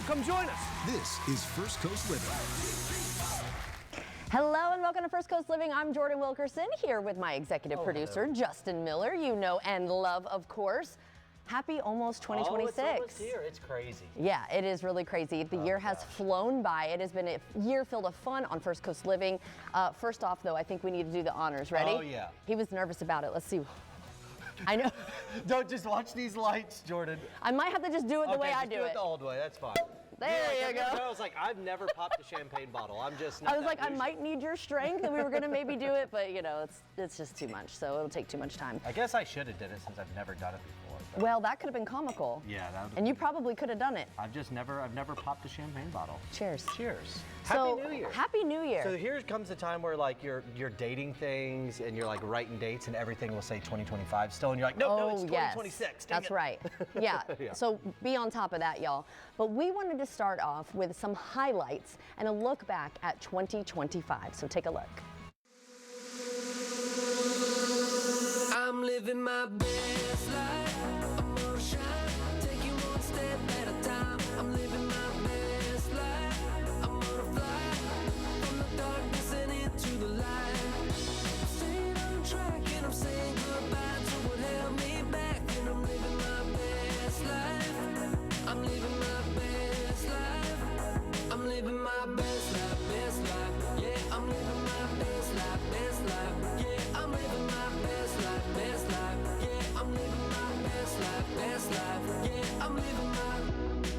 Come join us. This is First Coast Living. Hello and welcome to First Coast Living. I'm Jordan Wilkerson here with my executive producer, Justin Miller, you know and love, of course. Happy almost 2026. Oh, it's almost here. It's crazy. Yeah, it is really crazy. The year has flown by. It has been a year filled of fun on First Coast Living. First off, though, I think we need to do the honors. Ready? Oh, yeah. He was nervous about it. Let's see. I know. Don't just watch these lights, Jordan. I might have to just do it the way I just do do it. it the old way. That's fine. There you go. I was like, I've never popped a champagne bottle. I'm just not I was that like, I bougie. might need your strength, and we were gonna maybe do it, but you know, it's just too much, so it'll take too much time. I guess I should have did it since I've never done it before. But Well, that could have been comical. yeah, that would. And you probably could have done it. I've never popped a champagne bottle. Cheers. Cheers. So, Happy New Year. Happy New Year. So here comes the time where like you're dating things and you're like writing dates and everything will say 2025 still, and you're like, no, it's 2026. Yes. dang That's it. right. Yeah. Yeah. So be on top of that, y'all. But we wanted to start off with some highlights and a look back at 2025. So take a look. I'm living my best life. I'm gonna shine, take you one step at a time. I'm living my best life. I'm gonna fly from the darkness and into the light. I'm staying on track and I'm saying goodbye to what held me back. And I'm living my best life. I'm living my best life. I'm living my best life, best life. Yeah, I'm living my best life, best life. Yeah, I'm living my best life, best life. Yeah, I'm living my best life, best life. Yeah, I'm living my.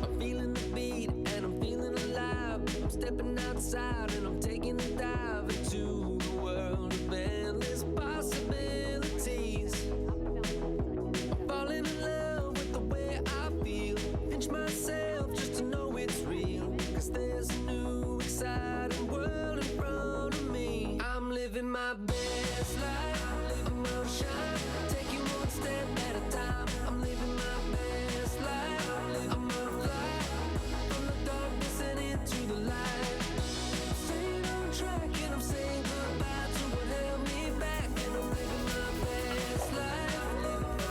I'm feeling the beat and I'm feeling alive. I'm stepping outside and I'm taking a dive into the world of endless possibilities. I'm falling in love with the way I feel. Pinch myself just to know it's real. 'Cause there's a new exciting world in front of me. I'm living my best life. I'm gonna shine, take you one step at a time. I'm living my best life. I'm gonna fly from the darkness and into the light. Staying on track and I'm saying goodbye to what held me back. And I'm living my best life.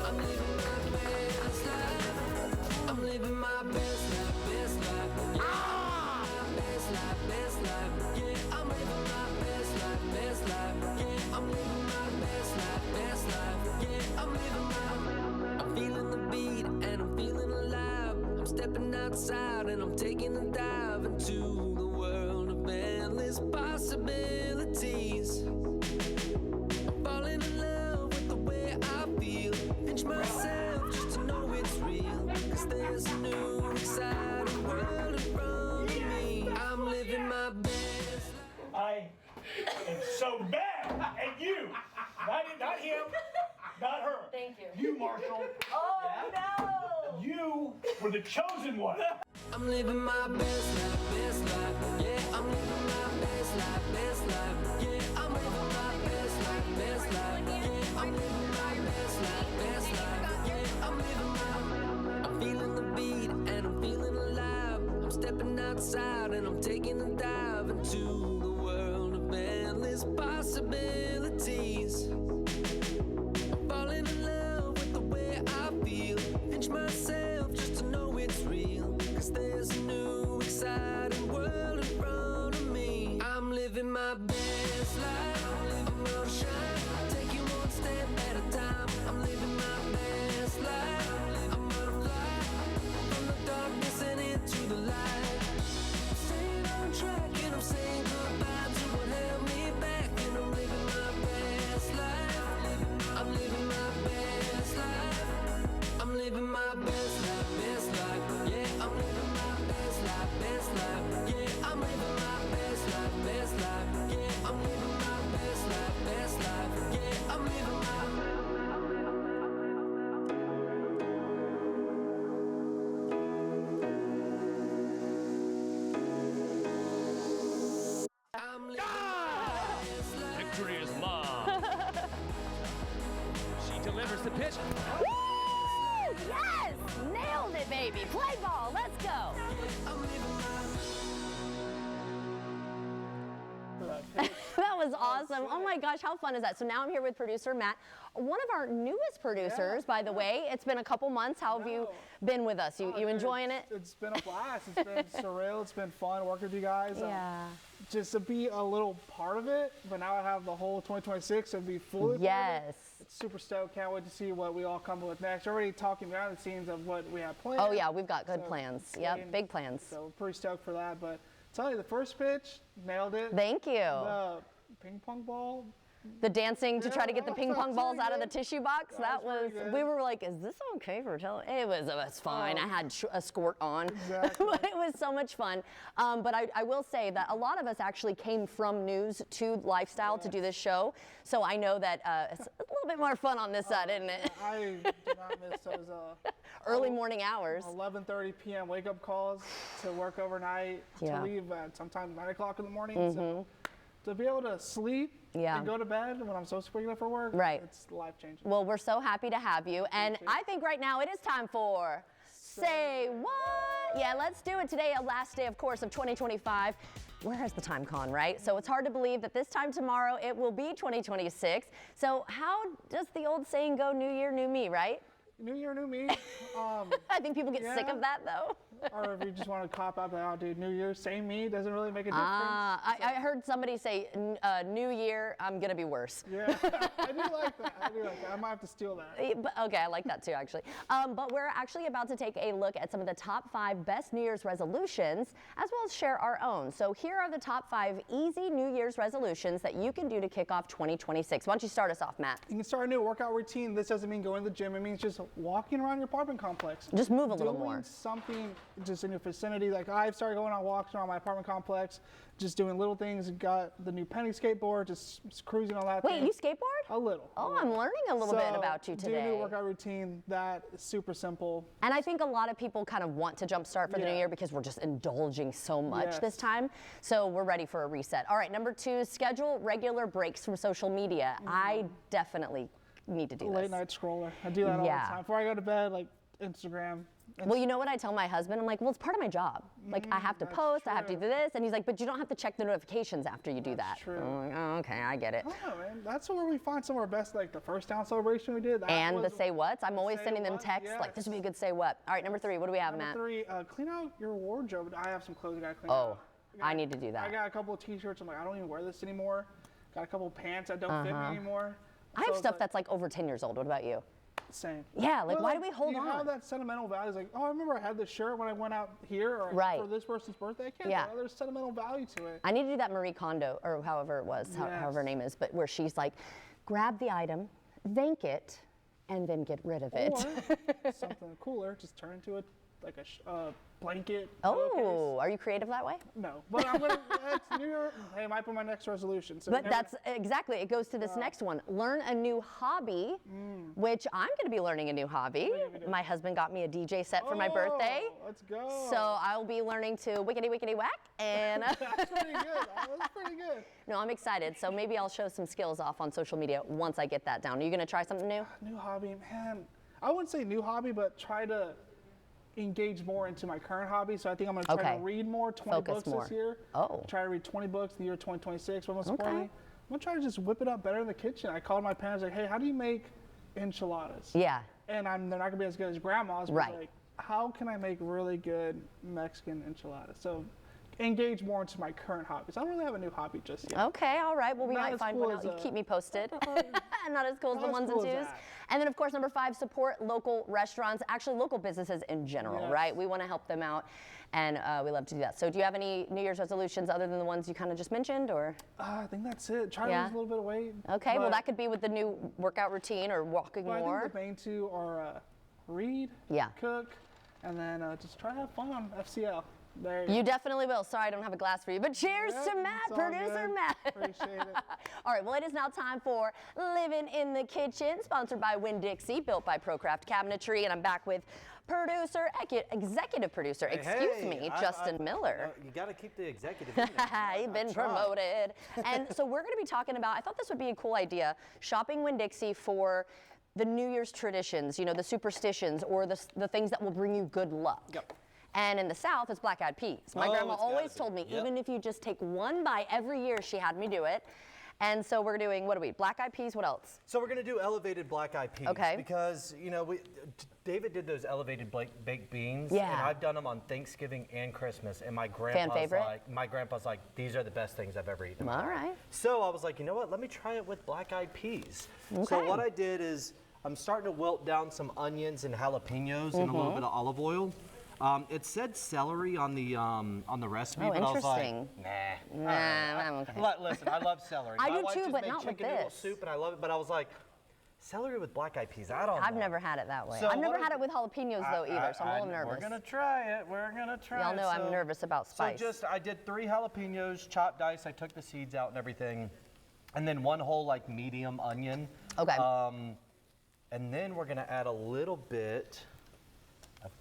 I'm living my best life. I'm living my best life, best life. Yeah, my best life, best life. Yeah, I'm living my best life, best life. Yeah, I'm living my best life, best life. Yeah, I'm living my. I'm feeling the beat and I'm feeling alive. I'm stepping outside and I'm taking a dive into the world of endless possibilities. I'm falling in love with the way I feel. Pinch myself just to know it's real. 'Cause there's a new exciting world in front of me. I'm living my best life. I am so mad at you. Not him, not her. Thank you. You, Marshall. Oh, no! You were the chosen one. I'm living my best life, best life. Yeah, I'm living my best life, best life. Yeah, I'm living my best life, best life. Yeah, I'm living my best life, best life. Yeah, I'm living my. I'm feeling the beat and I'm feeling alive. I'm stepping outside and I'm taking a dive into the world of endless possibilities. I'm falling in love with the way I feel. Pinch myself just to know it's real. 'Cause there's a new exciting world in front of me. I'm living my best life. I'm gonna shine, take you one step at a time. I'm living my best life. I'm gonna fly from the darkness and into the light. I'm staying on track and I'm saying goodbye to what held me back. And I'm living my best life. I'm living my best life. I'm living my best life, best life. Yeah, I'm living my best life, best life. Yeah, I'm living my best life, best life. Yeah, I'm living my best life, best life. Yeah, I'm living my. I'm living my best life. Victory is mine. She delivers the pitch. Woo! Yes! Nailed it, baby. Play ball. Let's go. I'm living my. That was awesome. Oh my gosh, how fun is that? So now I'm here with producer Matt, one of our newest producers, by the way. It's been a couple months. How have you been with us? You enjoying it? It's been a blast. It's been surreal. It's been fun working with you guys. Yeah. Just to be a little part of it, but now I have the whole 2026 and be fully part of it. Yes. It's super stoked. Can't wait to see what we all come up with next. We're already talking behind the scenes of what we have planned. Oh yeah, we've got good plans. Yep, big plans. So we're pretty stoked for that. But tell you, the first pitch, nailed it. Thank you. The ping pong ball. The dancing to try to get the that ping pong was balls pretty out of the good. tissue box, that was, pretty good. we were like, is this okay for television? It was fine. I had a skirt on. Exactly. But it was so much fun. But I will say that a lot of us actually came from news to lifestyle to do this show. So I know that it's a little bit more fun on this side, isn't it? I do not miss those Early morning hours. 11:30 p.m. wake-up calls to work overnight, Yeah. to leave at sometimes 9 o'clock in the morning. So to be able to sleep Yeah. and go to bed when I'm supposed to wake up for work, Right. it's life-changing. Well, we're so happy to have you. And I think right now it is time for Say What? Yeah, let's do it today, a last day, of course, of 2025. Where has the time gone, right? So it's hard to believe that this time tomorrow it will be 2026. So how does the old saying go, New Year, new me, right? New year, new me. I think people get sick Yeah. of that though. Or if you just want to cop out, like, oh, dude, New Year, same me, doesn't really make a difference. I heard somebody say, New Year, I'm gonna be worse. Yeah, I do like that. I might have to steal that. But, okay, I like that too, actually. But we're actually about to take a look at some of the top 5 best New Year's resolutions, as well as share our own. So here are the top 5 easy New Year's resolutions that you can do to kick off 2026. Why don't you start us off, Matt? You can start a new workout routine. This doesn't mean going to the gym. It means just walking around your apartment complex. Just move a little Doing more. something just in your vicinity. Like I've started going on walks around my apartment complex, just doing little things. Got the new Penny skateboard, just cruising on that Wait, thing. you skateboard? A little. Oh, I'm learning a little bit about you Do a new today. workout routine that is super simple. And I think a lot of people kind of want to jumpstart for the new Yeah. year because we're just indulging so much Yes. this time. So we're ready for a reset. All right, number 2, schedule regular breaks from social media. I definitely need to do Late this. night scroller. I do that all Yeah. the time. Before I go to bed, like Instagram. Well, you know what I tell my husband? I'm like, well, it's part of my job. Like, I have to that's post, I have to true. do this. And he's like, but you don't have to check the notifications after you do that. That's true. I'm like, oh, okay, I get it. I don't know, man. That's where we find some of our best, like the first town celebration we did. That And the was say whats. I'm always say sending them what, texts like, this yes. would be a good say what. All right, number 3, what do we have, Number Matt? 3, clean out your wardrobe. I have some clothes I gotta clean Oh, out. I need to do that. I got a couple of t-shirts. I'm like, I don't even wear this anymore. Got a couple of pants that don't fit me anymore. I have stuff that's like over 10 years old. What about you? same. Yeah, like, Well, why do we hold you on? have that sentimental value. It's like, oh, I remember I had this shirt when I went out here or Right. for this person's birthday. I can't. Yeah. There's sentimental value to it. I need to do that Marie Kondo, or however it was, however her name is, but where she's like, grab the item, thank it, and then get rid of it. Or something cooler, just turn into a blanket. pillowcase. Oh, are you creative that way? No, but I'm gonna. It's New Year. Hey, it might be my next resolution. So But never- that's exactly, it goes to this next one. Learn a new hobby, which I'm going to be learning a new hobby. My husband got me a DJ set for my birthday. Oh, let's go. So I'll be learning to wickety wickety whack. And That's pretty good. That's pretty good. no, I'm excited. So maybe I'll show some skills off on social media once I get that down. Are you going to try something new? New hobby, man. I wouldn't say new hobby, but try to engage more into my current hobby. So I think I'm going to try Okay. to read more, 20 Focus books more. this year. Oh. Try to read 20 books in the year 2026. Most Okay. importantly, I'm going to try to just whip it up better in the kitchen. I called my parents like, hey, how do you make enchiladas? Yeah. And they're not going to be as good as grandma's. But Right. like, how can I make really good Mexican enchiladas? So engage more into my current hobbies. I don't really have a new hobby just yet. Okay, all right. Well, we Not might as find cool one out. as, You keep me posted. Not as cool as the not as ones cool and as twos. that. And then, of course, number 5, support local restaurants, actually local businesses in general, Yes. right? We want to help them out, and we love to do that. So do you have any New Year's resolutions other than the ones you kind of just mentioned, or? I think that's it. Try Yeah. to lose a little bit of weight. Okay, well, but- that could be with the new workout routine or walking But I more. think the main two are read, Yeah. cook, and then just try to have fun on FCL. There you You definitely will. Sorry, I don't have a glass for you, but cheers Yeah, to Matt, it's all producer good. Matt. Appreciate it. All right, well, it is now time for Living in the Kitchen, sponsored by Winn-Dixie, built by ProCraft Cabinetry, and I'm back with producer, executive producer, excuse me, Justin Miller. You got to keep the executive. in there. You've been I tried. promoted. And so we're going to be talking about, I thought this would be a cool idea, shopping Winn-Dixie for the New Year's traditions, you know, the superstitions or the things that will bring you good luck. Yep. And in the South, it's black-eyed peas. My Oh, grandma it's gotta always be. told me, Yep. even if you just take one bite every year, she had me do it. And so we're doing, what are we, black eyed peas, what else? So we're gonna do elevated black eyed peas. Okay. Because, you know, David did those elevated baked beans. Yeah. And I've done them on Thanksgiving and Christmas. And my grandpa's like, these are the best things I've ever eaten. All right. So I was like, you know what, let me try it with black eyed peas. Okay. So what I did is, I'm starting to wilt down some onions and jalapenos in a little bit of olive oil. It said celery on the recipe, Oh, but I was like, interesting. nah. I'm okay. Listen, I love celery. I My do wife too, just but made not with chicken noodle this. soup, and I love it. But I was like, celery with black eyed peas. I don't know. I've never had it that way. So I've never what had it with jalapenos though either, so I'm a little nervous. We're gonna try it. We're gonna try Y'all it. know I'm nervous about spice. So I did 3 jalapenos, chopped dice. I took the seeds out and everything, and then 1 whole like medium onion. Okay. And then we're gonna add a little bit of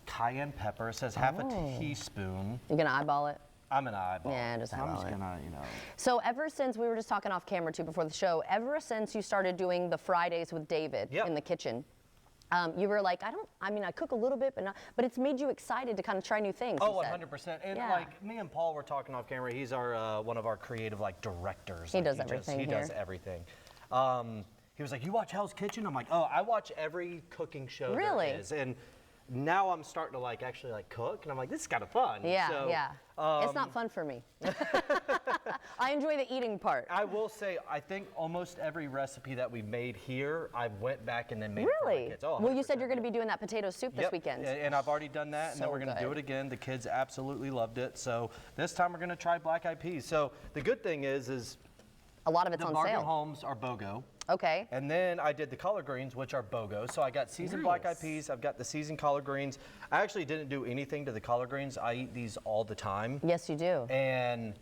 cayenne pepper. It says half a teaspoon. You gonna eyeball it? I'm gonna eyeball. Yeah, just I'm eyeball just it. gonna, you know. So ever since, we were just talking off camera too before the show, ever since you started doing the Fridays with David Yep. in the kitchen, you were like, I cook a little bit, but it's made you excited to kind of try new things. Oh, you said. 100%. And Yeah. like me and Paul were talking off camera. He's our one of our creative like directors. He Like, does everything He does here. everything. He was like, "You watch Hell's Kitchen?" I'm like, "Oh, I watch every cooking show Really? there is." And now I'm starting to like actually like cook, and I'm like, "This is kind of fun." Yeah, So, yeah. It's not fun for me. I enjoy the eating part. I will say, I think almost every recipe that we made here, I went back and then made it for my Really? kids. Oh, Well, you said 100%. you're going to be doing that potato soup this Yep, weekend. and I've already done that, and then So we're going to do good. it again. The kids absolutely loved it. So this time we're going to try black eyed peas. So the good thing is A lot of it's the on Bargain sale. Homes are BOGO. Okay. And then I did the collard greens, which are BOGO. So I got seasoned black eyed Nice. peas. I've got the seasoned collard greens. I actually didn't do anything to the collard greens. I eat these all the time. Yes, you do. And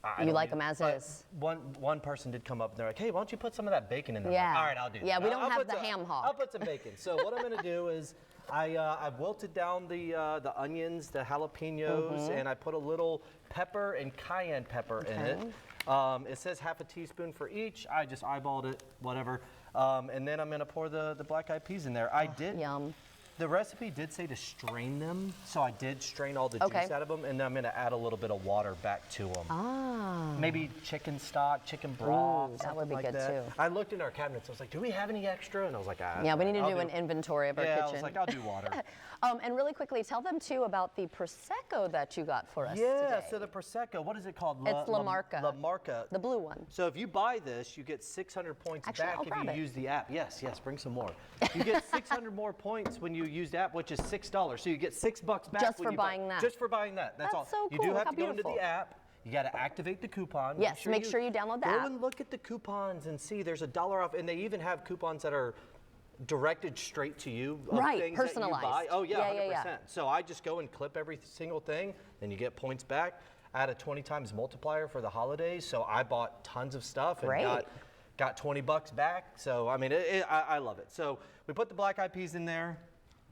I You don't like eat- them as but is. One person did come up and they're like, "Hey, why don't you put some of that bacon in there?" I'm Yeah. like, all right, I'll do that. Yeah, we don't I'll have put the some- ham hock. I'll put some bacon. So what I'm gonna do is I've wilted down the onions, the jalapenos, Mm-hmm. and I put a little pepper and cayenne pepper in it. It says half a teaspoon for each. I just eyeballed it, whatever. And then I'm gonna pour the black eyed peas in there. I did. Yum. The recipe did say to strain them, so I did strain all the Okay. juice out of them, and then I'm gonna add a little bit of water back to them. Ah. Maybe chicken stock, chicken broth, that would something be like good, that. too. I looked in our cabinets. I was like, "Do we have any extra?" And I was like, Yeah, we need to do an inventory of our yeah, kitchen. I was like, "I'll do water." And really quickly, tell them too about the Prosecco that you got for us Yeah. today. So the prosecco, what is it called? It's La Marca. La Marca. The blue one. So if you buy this, you get 600 points Actually, back I'll if grab you it. use the app. Yes, bring some more. You get 600 more points when you use the app, which is $6. So you get $6 back Just when for you buying that. Just for buying that. That's all. That's so You cool. do have How to go into beautiful. the app. You got to activate the coupon. Yes, make sure you download the Go app. and look at the coupons and see there's $1 off, and they even have coupons that are directed straight to you. Of Right, things that you personalized. buy. Oh yeah, Yeah, 100%. yeah. So I just go and clip every single thing, then you get points back. Add a 20 times multiplier for the holidays. So I bought tons of stuff and Great. got 20 bucks back. So I mean, I love it. So we put the black eyed peas in there.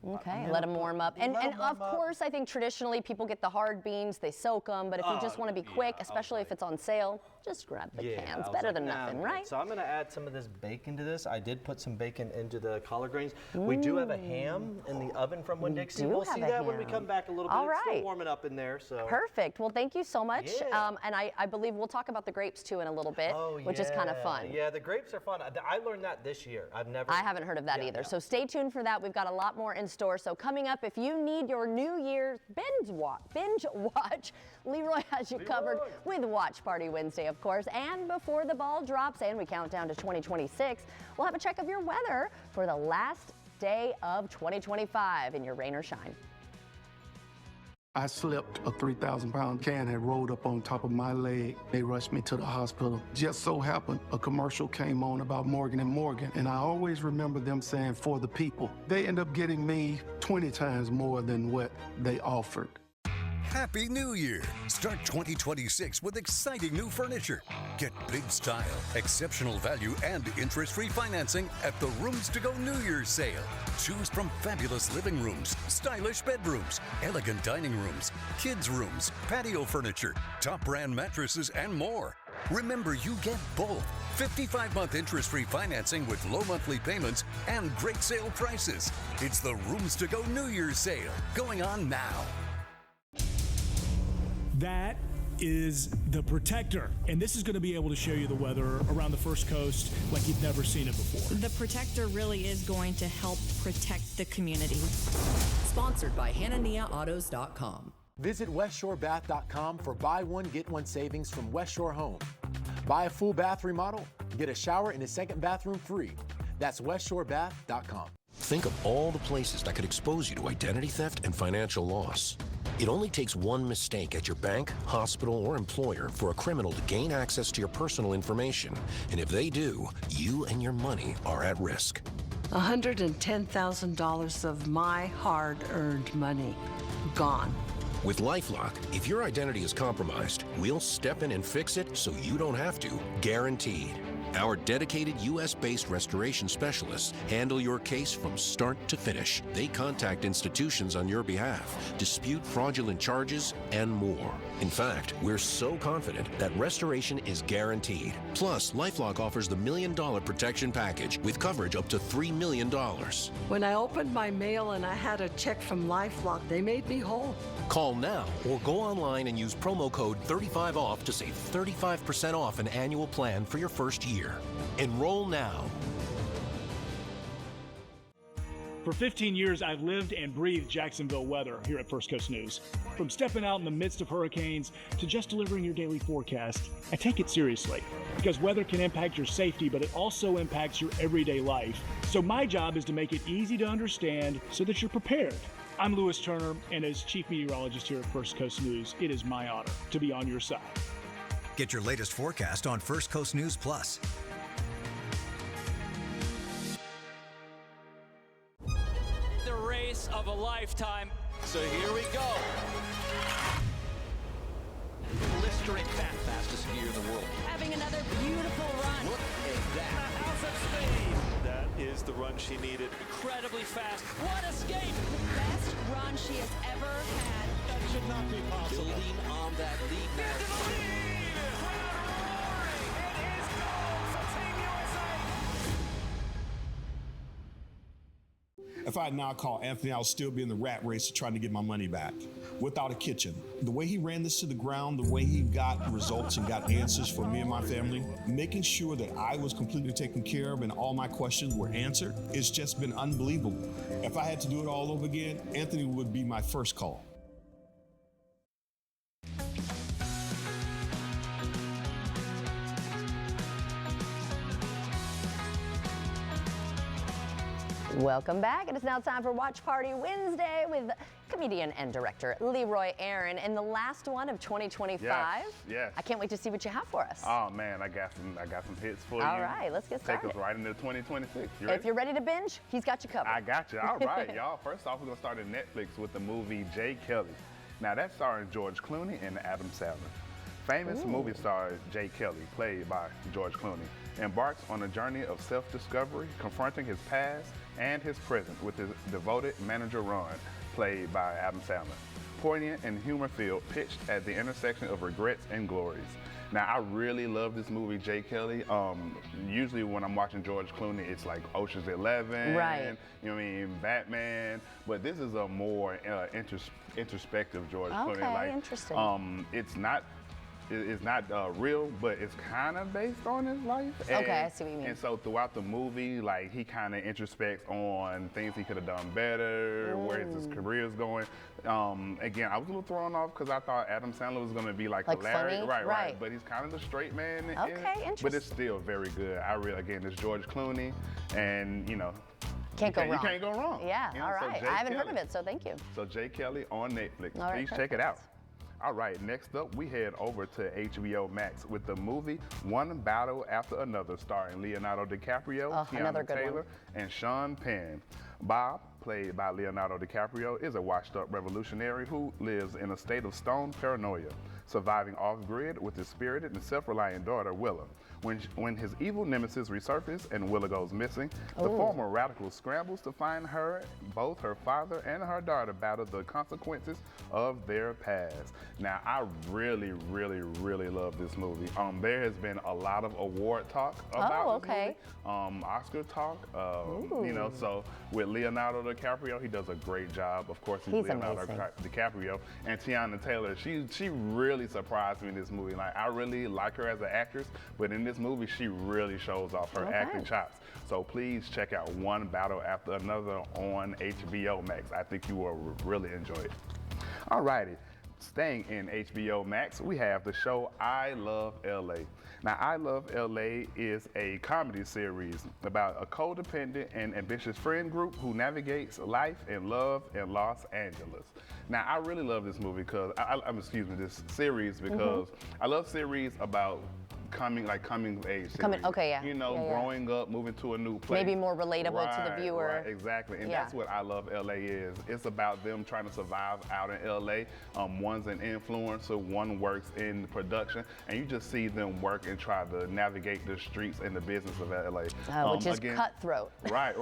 Okay, let them warm up. And, Let 'em and of warm up. course, I think traditionally people get the hard beans, they soak them, but if you just want to be quick, yeah, especially if it's on sale, just grab the Yeah, cans. I was Better like, than nah, nothing, I'm good. right? So I'm gonna add some of this bacon to this. I did put some bacon into the collard greens. We do have a ham in the oven from Winn-Dixie. do We'll have see a that when we ham. come back a little bit. All It's still right. warming up in there. So. Perfect. Well, thank you so much. Yeah. And I believe we'll talk about the grapes too in a little bit, Oh, which is kind of yeah. fun. Yeah, the grapes are fun. I learned that this year. I've never. I haven't heard of that Yeah, either. yeah. So stay tuned for that. We've got a lot more in store. So coming up, if you need your New Year's binge watch, Leroy has you covered with Watch Party Wednesday, of course. And before the ball drops and we count down to 2026, we'll have a check of your weather for the last day of 2025 in your rain or shine. I slipped. A 3,000-pound can had rolled up on top of my leg. They rushed me to the hospital. Just so happened, a commercial came on about Morgan & Morgan, and I always remember them saying, for the people. They end up getting me 20 times more than what they offered. Happy New Year! Start 2026 with exciting new furniture. Get big style, exceptional value, and interest-free financing at the Rooms to Go New Year's sale. Choose from fabulous living rooms, stylish bedrooms, elegant dining rooms, kids' rooms, patio furniture, top brand mattresses, and more. Remember, you get both 55-month interest-free financing with low monthly payments and great sale prices. It's the Rooms to Go New Year's sale going on now. That is the Protector, and this is going to be able to show you the weather around the First Coast like you've never seen it before. The Protector really is going to help protect the community. Sponsored by HananiahAutos.com. Visit WestShoreBath.com for buy one, get one savings from West Shore Home. Buy a full bath remodel, get a shower and a second bathroom free. That's WestShoreBath.com. Think of all the places that could expose you to identity theft and financial loss. It only takes one mistake at your bank, hospital, or employer for a criminal to gain access to your personal information. And if they do, you and your money are at risk. $110,000 of my hard-earned money gone. With LifeLock, if your identity is compromised, we'll step in and fix it so you don't have to, guaranteed. Our dedicated U.S.-based restoration specialists handle your case from start to finish. They contact institutions on your behalf, dispute fraudulent charges, and more. In fact, we're so confident that restoration is guaranteed. Plus, LifeLock offers the $1 Million Protection Package with coverage up to $3 million. When I opened my mail and I had a check from LifeLock, they made me whole. Call now or go online and use promo code 35OFF to save 35% off an annual plan for your first year. Enroll now. For 15 years, I've lived and breathed Jacksonville weather here at First Coast News. From stepping out in the midst of hurricanes to just delivering your daily forecast, I take it seriously because weather can impact your safety, but it also impacts your everyday life. So my job is to make it easy to understand so that you're prepared. I'm Lewis Turner, and as Chief Meteorologist here at First Coast News, it is my honor to be on your side. Get your latest forecast on First Coast News Plus. The race of a lifetime. So here we go. Blistering fastest skier in the world. Having another beautiful run. Look at that. The House of Speed. That is the run she needed. Incredibly fast. What escape! The best run she has ever had. That should not be possible. Building on that lead now. Into the lead! It is gold for Team USA! If I had not called Anthony, I would still be in the rat race trying to get my money back without a kitchen. The way he ran this to the ground, the way he got results and got answers for me and my family, making sure that I was completely taken care of and all my questions were answered, it's just been unbelievable. If I had to do it all over again, Anthony would be my first call. Welcome back. It is now time for Watch Party Wednesday with comedian and director Leroy Aaron in the last one of 2025. Yes. I can't wait to see what you have for us. Oh man, I got some hits for you. All right, let's get started. Take us right into 2026. You ready? If you're ready to binge, he's got you covered. I got you. All right, y'all. First off, we're gonna start at Netflix with the movie Jay Kelly. Now that's starring George Clooney and Adam Sandler. Famous movie star Jay Kelly, played by George Clooney, embarks on a journey of self-discovery, confronting his past and his present with his devoted manager Ron, played by Adam Sandler. Poignant and humor-filled, pitched at the intersection of regrets and glories. Now, I really love this movie, Jay Kelly. Usually when I'm watching George Clooney, it's like Ocean's 11, right. You know what I mean, Batman, but this is a more introspective George Clooney. Okay, like, interesting. It's not real, but it's kind of based on his life. Okay, I see what you mean. And so throughout the movie, like he kind of introspects on things he could have done better, where his career is going. Again, I was a little thrown off because I thought Adam Sandler was going to be like hilarious, funny? right. But he's kind of the straight man. Okay, interesting. But it's still very good. Again, it's George Clooney, and you know. Can't go wrong. You can't go wrong. Yeah, you know, all right. I haven't heard of it, so thank you. So Jay Kelly on Netflix. All right, Please check it out. All right, next up, we head over to HBO Max with the movie One Battle After Another, starring Leonardo DiCaprio, Tiana Taylor, and Sean Penn. Bob, played by Leonardo DiCaprio, is a washed-up revolutionary who lives in a state of stone paranoia, surviving off-grid with his spirited and self-reliant daughter, Willa. When his evil nemesis resurfaces and Willa goes missing, the former radical scrambles to find her. Both her father and her daughter battle the consequences of their past. Now, I really, really, really love this movie. There has been a lot of award talk about this movie. Oscar talk, you know, so with Leonardo Leonardo DiCaprio. He does a great job. Of course, he's Leonardo amazing. DiCaprio. And Tiana Taylor, she really surprised me in this movie. Like, I really like her as an actress, but in this movie, she really shows off her acting chops. So please check out One Battle After Another on HBO Max. I think you will really enjoy it. All righty. Staying in HBO Max, we have the show I Love LA. Now, I Love LA is a comedy series about a codependent and ambitious friend group who navigates life and love in Los Angeles. Now, I really love this movie because, this series because I love series about coming of age series. Okay, yeah. You know, growing up, moving to a new place. Maybe more relatable to the viewer. Right, exactly. And that's what I Love LA is. It's about them trying to survive out in LA. One's an influencer, one works in production, and you just see them work and try to navigate the streets and the business of LA. Which is cutthroat. Right,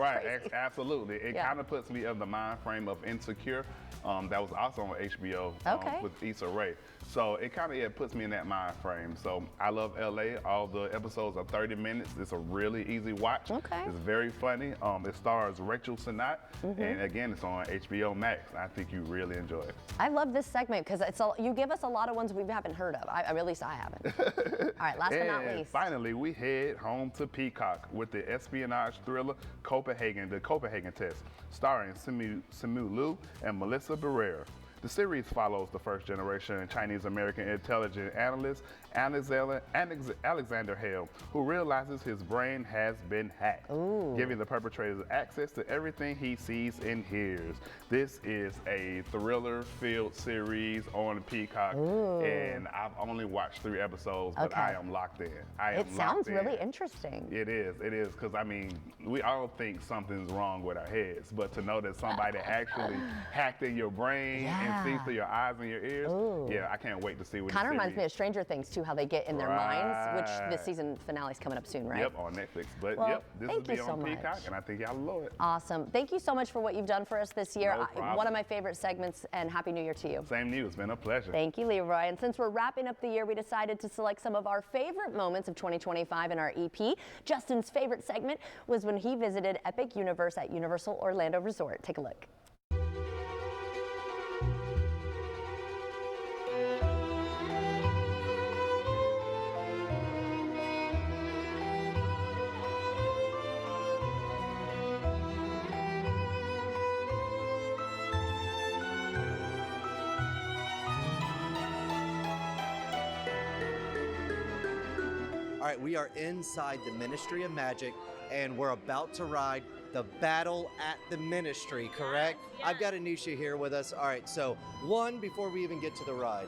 absolutely. It kind of puts me in the mind frame of Insecure. That was also on HBO with Issa Rae. So it kind of puts me in that mind frame. So I Love LA. All the episodes are 30 minutes. It's a really easy watch. It's very funny. It stars Rachel Sennott, and again, it's on HBO Max. I think you really enjoy it. I love this segment because you give us a lot of ones we haven't heard of. At least I haven't. All right, last but not least. Finally, we head home to Peacock with the espionage thriller Copenhagen, The Copenhagen Test, starring Simu Liu and Melissa Barrera. The series follows the first-generation Chinese-American intelligence analyst Alexander Hale, who realizes his brain has been hacked, giving the perpetrators access to everything he sees and hears. This is a thriller-filled series on Peacock, and I've only watched 3 episodes, but I am locked in. It sounds really interesting. It is, because I mean, we all think something's wrong with our heads, but to know that somebody actually hacked in your brain and sees through your eyes and your ears, I can't wait to see what kind of reminds me of Stranger Things too, how they get in their minds, which the season finale's coming up soon, right? Yep, on Netflix. But this will be on Peacock, and I think y'all love it. Awesome. Thank you so much for what you've done for us this year. No problem. One of my favorite segments, and Happy New Year to you. Same to you. It's been a pleasure. Thank you, Leroy. And since we're wrapping up the year, we decided to select some of our favorite moments of 2025 in our EP. Justin's favorite segment was when he visited Epic Universe at Universal Orlando Resort. Take a look. All right, we are inside the Ministry of Magic, and we're about to ride the Battle at the Ministry, correct? Yes. I've got Anisha here with us. All right, so before we even get to the ride,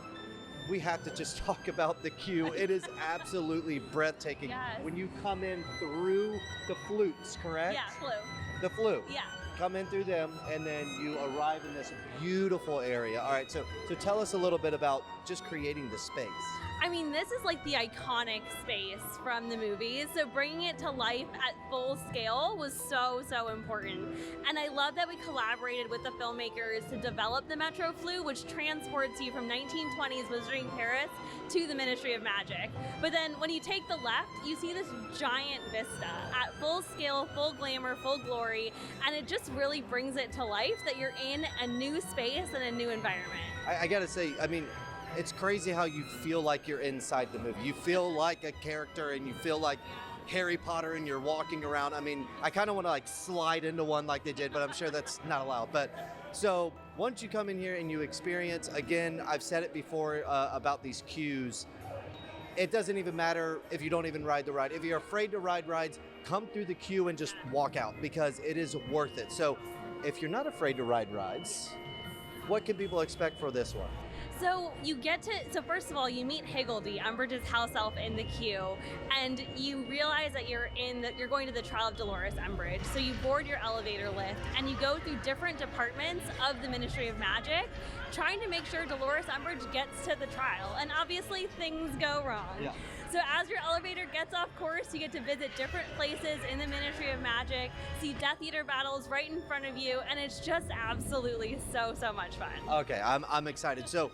we have to just talk about the queue. It is absolutely breathtaking. Yes. When you come in through the flutes, correct? Yeah, flute. The flute. Yeah. Come in through them, and then you arrive in this beautiful area. All right, so tell us a little bit about just creating the space. I mean, this is like the iconic space from the movies, so bringing it to life at full scale was so important. And I love that we collaborated with the filmmakers to develop the Metro Flute, which transports you from 1920s Wizarding Paris to the Ministry of Magic. But then when you take the left, you see this giant vista at full scale, full glamour, full glory, and it just really brings it to life that you're in a new space and a new environment. I gotta say, I mean, it's crazy how you feel like you're inside the movie. You feel like a character, and you feel like Harry Potter, and you're walking around. I mean, I kind of want to like slide into one like they did, but I'm sure that's not allowed. But so once you come in here and you experience, again, I've said it before about these queues, it doesn't even matter if you don't even ride the ride. If you're afraid to ride rides, come through the queue and just walk out, because it is worth it. So if you're not afraid to ride rides, what can people expect for this one? So so first of all, you meet Higgledy, Umbridge's house elf, in the queue, and you realize that you're going to the trial of Dolores Umbridge. So you board your elevator lift, and you go through different departments of the Ministry of Magic, trying to make sure Dolores Umbridge gets to the trial. And obviously, things go wrong. Yeah. So as your elevator gets off course, you get to visit different places in the Ministry of Magic, see Death Eater battles right in front of you, and it's just absolutely so much fun. Okay, I'm excited. So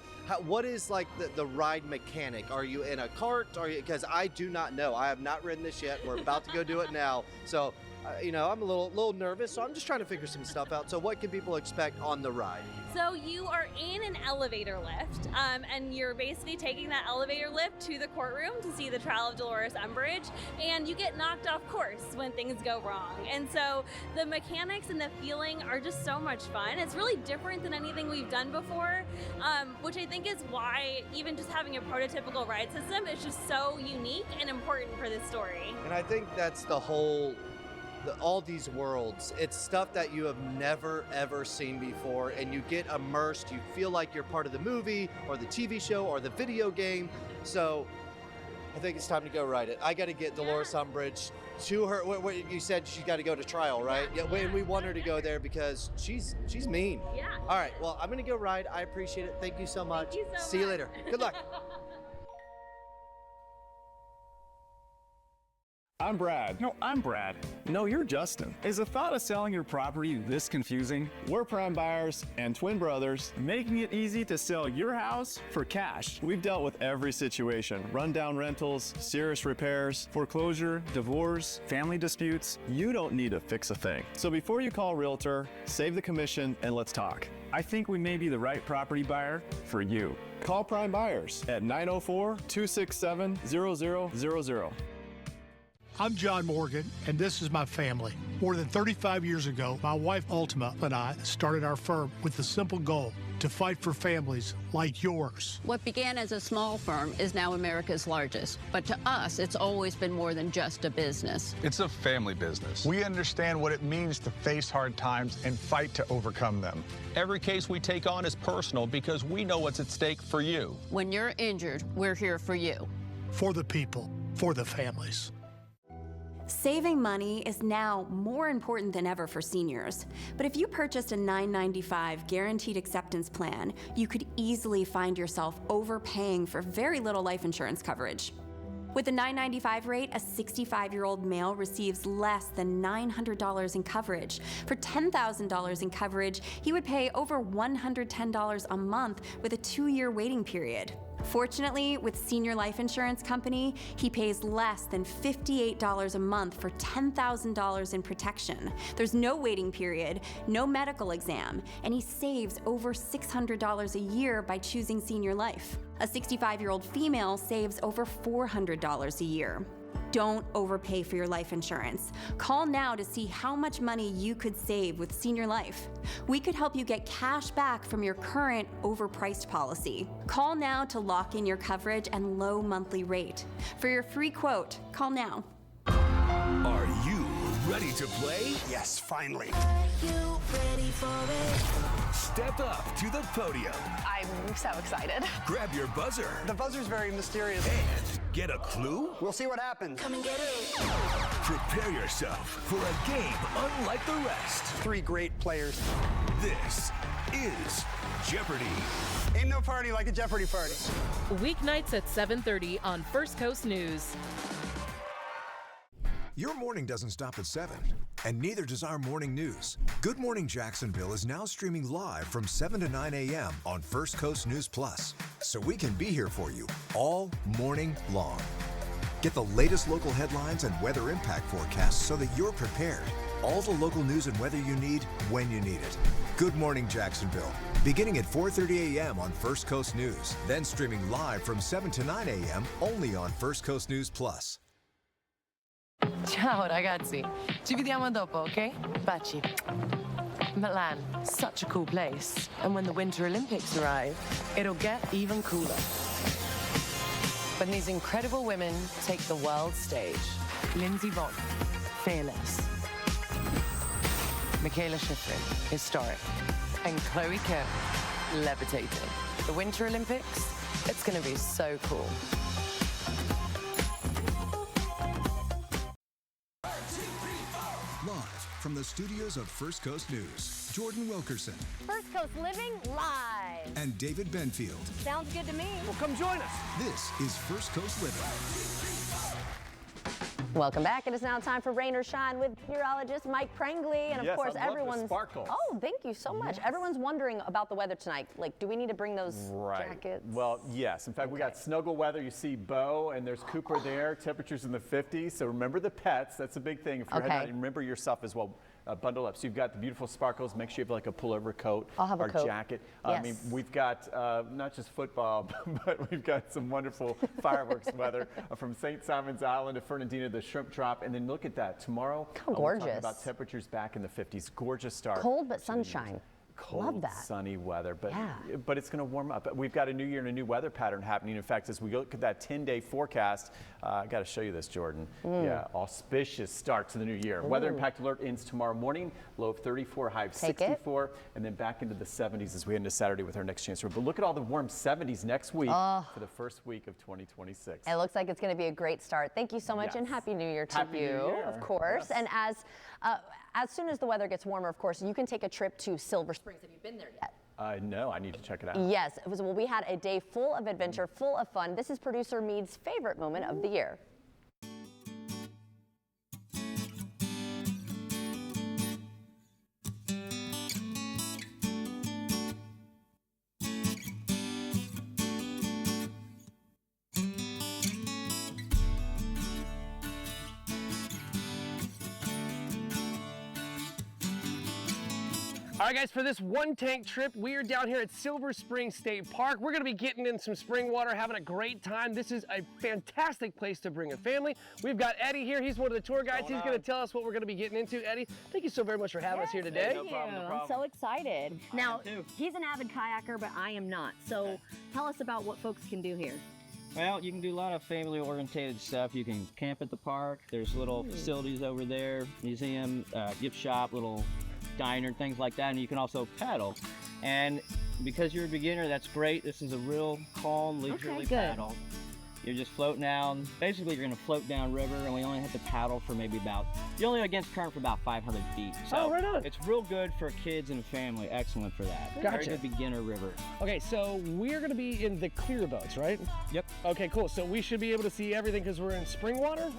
what is like the ride mechanic? Are you in a cart? Because I do not know. I have not ridden this yet. We're about to go do it now. So I'm a little nervous, so I'm just trying to figure some stuff out. So what can people expect on the ride? So you are in an elevator lift, and you're basically taking that elevator lift to the courtroom to see the trial of Dolores Umbridge, and you get knocked off course when things go wrong. And so the mechanics and the feeling are just so much fun. It's really different than anything we've done before, which I think is why even just having a prototypical ride system is just so unique and important for this story. And I think that's the whole, all these worlds. It's stuff that you have never ever seen before, and you get immersed. You feel like you're part of the movie or the TV show or the video game. So I think it's time to go ride it. I got to get Dolores Umbridge to her. What you said she's got to go to trial, right? Yeah. And we want her to go there because she's mean. Yeah. All right. Well, I'm gonna go ride. I appreciate it. Thank you so much. Thank you so See you later. Good luck. I'm Brad. No, I'm Brad. No, you're Justin. Is the thought of selling your property this confusing? We're prime buyers and twin brothers, making it easy to sell your house for cash. We've dealt with every situation: rundown rentals, serious repairs, foreclosure, divorce, family disputes. You don't need to fix a thing. So before you call a realtor, save the commission and let's talk. I think we may be the right property buyer for you. Call Prime Buyers at 904-267-0000. I'm John Morgan, and this is my family. More than 35 years ago, my wife Ultima and I started our firm with the simple goal to fight for families like yours. What began as a small firm is now America's largest. But to us, it's always been more than just a business. It's a family business. We understand what it means to face hard times and fight to overcome them. Every case we take on is personal because we know what's at stake for you. When you're injured, we're here for you. For the people, for the families. Saving money is now more important than ever for seniors. But if you purchased a $9.95 guaranteed acceptance plan, you could easily find yourself overpaying for very little life insurance coverage. With the $9.95 rate, a 65-year-old male receives less than $900 in coverage. For $10,000 in coverage, he would pay over $110 a month with a 2-year waiting period. Fortunately, with Senior Life Insurance Company, he pays less than $58 a month for $10,000 in protection. There's no waiting period, no medical exam, and he saves over $600 a year by choosing Senior Life. A 65-year-old female saves over $400 a year. Don't overpay for your life insurance. Call now to see how much money you could save with Senior Life. We could help you get cash back from your current overpriced policy. Call now to lock in your coverage and low monthly rate. For your free quote, call now. Are you ready to play? Yes, finally. Are you ready for it? Step up to the podium. I'm so excited. Grab your buzzer. The buzzer's very mysterious. And get a clue? We'll see what happens. Come and get it. Prepare yourself for a game unlike the rest. 3 great players. This is Jeopardy! Ain't no party like a Jeopardy party. Weeknights at 7:30 on First Coast News. Your morning doesn't stop at 7, and neither does our morning news. Good Morning Jacksonville is now streaming live from 7 to 9 a.m. on First Coast News Plus, so we can be here for you all morning long. Get the latest local headlines and weather impact forecasts so that you're prepared. All the local news and weather you need when you need it. Good Morning Jacksonville, beginning at 4:30 a.m. on First Coast News, then streaming live from 7 to 9 a.m. only on First Coast News Plus. Ciao ragazzi, ci vediamo dopo, ok? Baci. Milan, such a cool place. And when the Winter Olympics arrive, it'll get even cooler. When these incredible women take the world stage. Lindsey Vonn, fearless. Michaela Schifrin, historic. And Chloe Kim, levitating. The Winter Olympics, it's gonna be so cool. Live from the studios of First Coast News, Jordan Wilkerson First Coast Living live. and David Benfield. Sounds good to me. Well, come join us. This is First Coast Living. Welcome back. It is now time for Rain or Shine with meteorologist Mike Prangley. And of course, everyone's. Oh, thank you so much. Everyone's wondering about the weather tonight. Like, do we need to bring those jackets? Well, yes. In fact, we got snuggle weather. You see Bo and there's Cooper there. Temperatures in the 50s. So remember the pets. That's a big thing. If you're heading out, remember yourself as well. Bundle up. So you've got the beautiful sparkles. Make sure you have like a pullover coat or jacket. Yes. I mean, we've got not just football, but we've got some wonderful fireworks weather from St. Simon's Island to Fernandina, the shrimp drop. And then look at that. Tomorrow, we're talking about temperatures back in the 50s. Gorgeous start. Cold but sunshine. Cold, Love that. sunny weather, but it's going to warm up. We've got a new year and a new weather pattern happening. In fact, as we look at that 10-day forecast, I got to show you this, Jordan. Yeah, auspicious start to the new year. Weather impact alert ends tomorrow morning. Low of 34, high of 64, and then back into the 70s as we head into Saturday with our next chance. But look at all the warm 70s next week for the first week of 2026. It looks like it's going to be a great start. Thank you so much, and Happy New Year to you, of course. And as soon as the weather gets warmer, of course, you can take a trip to Silver Springs. Have you been there yet? No, I need to check it out. Yes. Well, we had a day full of adventure, full of fun. This is producer Mead's favorite moment of the year. All right, guys, for this one tank trip, we are down here at Silver Springs State Park. We're gonna be getting in some spring water, having a great time. This is a fantastic place to bring a family. We've got Eddie here. He's one of the tour guides. He's gonna tell us what we're gonna be getting into. Eddie, thank you so very much for having us here today. Thank you. I'm so excited. Now, he's an avid kayaker, but I am not. So tell us about what folks can do here. Well, you can do a lot of family-oriented stuff. You can camp at the park. There's little facilities over there, museum, gift shop, little diner, things like that, and you can also paddle. And because you're a beginner, that's great. This is a real calm, leisurely paddle. You're just floating down. Basically, you're gonna float down river, and we only have to paddle for maybe you're only against current for about 500 feet. So right on. It's real good for kids and family. Excellent for that. Gotcha. Very good beginner river. Okay, so we're gonna be in the clear boats, right? Yep. Okay, cool. So we should be able to see everything because we're in spring water?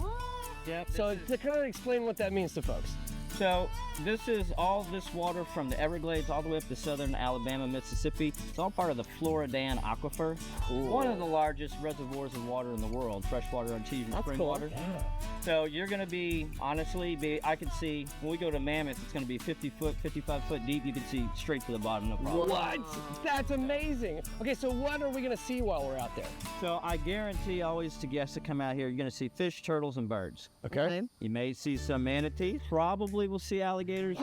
Yep. So to kind of explain what that means to folks. So this is all this water from the Everglades all the way up to southern Alabama, Mississippi. It's all part of the Floridan Aquifer, one of the largest reservoirs of water in the world, freshwater artesian spring water. Yeah. So you're going to be, honestly, I can see, when we go to Mammoth, it's going to be 50 foot, 55 foot deep. You can see straight to the bottom, no problem. What? That's amazing. Okay, so what are we going to see while we're out there? So I guarantee always to guests that come out here, you're going to see fish, turtles, and birds. Okay. You may see some manatees. Probably we'll see alligators.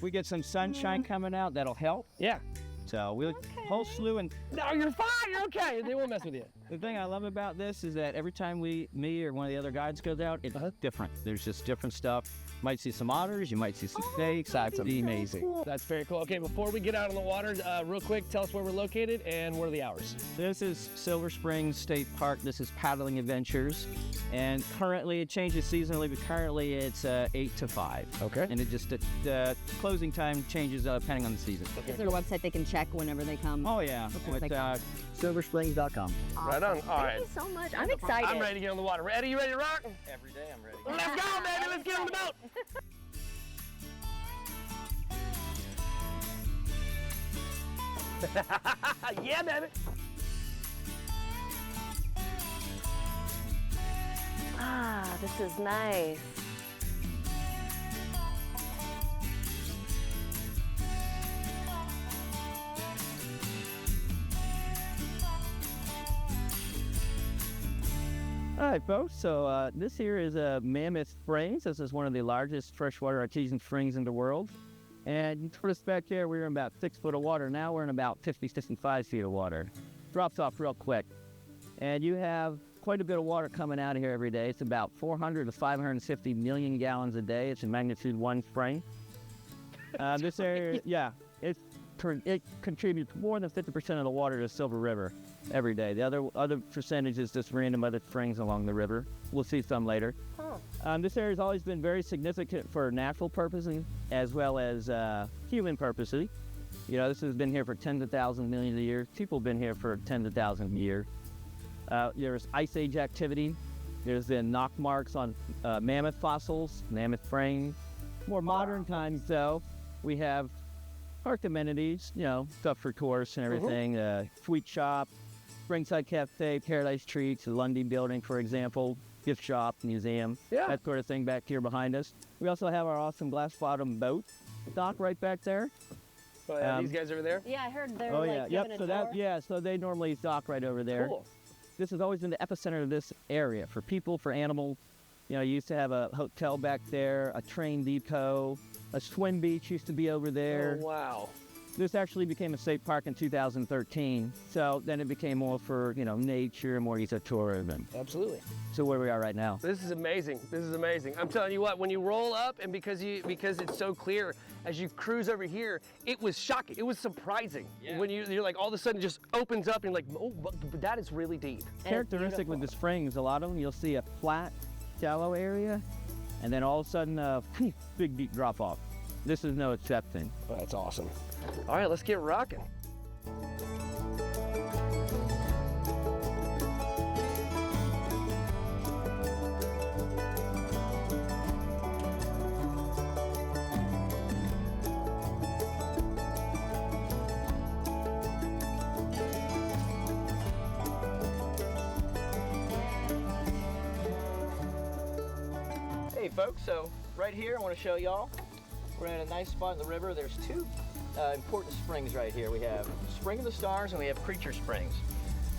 We get some sunshine coming out. That'll help. Yeah. So we'll whole slew and. No, you're fine. You're okay. They won't mess with you. The thing I love about this is that every time me or one of the other guides goes out, it's different. There's just different stuff. Might see some otters, you might see some snakes. That's amazing. Cool. That's very cool. Okay, before we get out on the water, real quick, tell us where we're located and what are the hours? This is Silver Springs State Park. This is Paddling Adventures. And currently, it changes seasonally, but currently it's 8 to 5. Okay. And it just, the closing time changes depending on the season. Is there a website they can check whenever they come? Oh, yeah. With silversprings.com. Right on. All right. Thank you so much. I'm excited. I'm ready to get on the water. Eddie, you ready to rock? Every day I'm ready. Let's go, baby. Let's get on the boat. Yeah, baby. Ah, this is nice. All right, folks, so this here is Mammoth Springs. This is one of the largest freshwater artesian springs in the world. And for this back here, we were in about 6 foot of water. Now we're in about 50, 65 feet of water. Drops off real quick. And you have quite a bit of water coming out of here every day. It's about 400 to 550 million gallons a day. It's a magnitude 1 spring. This area, yeah, it contributes more than 50% of the water to Silver River every day. The other percentage is just random other springs along the river. We'll see some later. This area has always been very significant for natural purposes as well as human purposes. You know, this has been here for tens of thousands, millions of years. People have been here for tens of thousands of years. There's ice age activity There's been knock marks on mammoth fossils, mammoth frames. More modern times, though, we have park amenities, you know, stuff for tourists and everything. Sweet shop, Springside Cafe, Paradise Treats, the Lundy Building, for example, gift shop, museum, that sort of thing back here behind us. We also have our awesome glass bottom boat dock right back there. Oh, yeah, these guys over there? Yeah, I heard they're Yep, so they normally dock right over there. Cool. This has always been the epicenter of this area for people, for animals. You know, you used to have a hotel back there, a train depot, a swim beach used to be over there. Oh, wow. This actually became a state park in 2013. So then it became more for, you know, nature, more ecotourism. Absolutely. So where we are right now. This is amazing. This is amazing. I'm telling you what, when you roll up and because it's so clear, as you cruise over here, it was shocking. It was surprising. Yeah. When you're like all of a sudden it just opens up and you're like, oh, that is really deep. Characteristic with the springs, a lot of them, you'll see a flat, shallow area, and then all of a sudden a big deep drop off. This is no exception. Oh, that's awesome. All right, let's get rocking. Hey folks, so right here I want to show y'all, we're in a nice spot in the river. There's two important springs right here. We have Spring of the Stars and we have Creature Springs.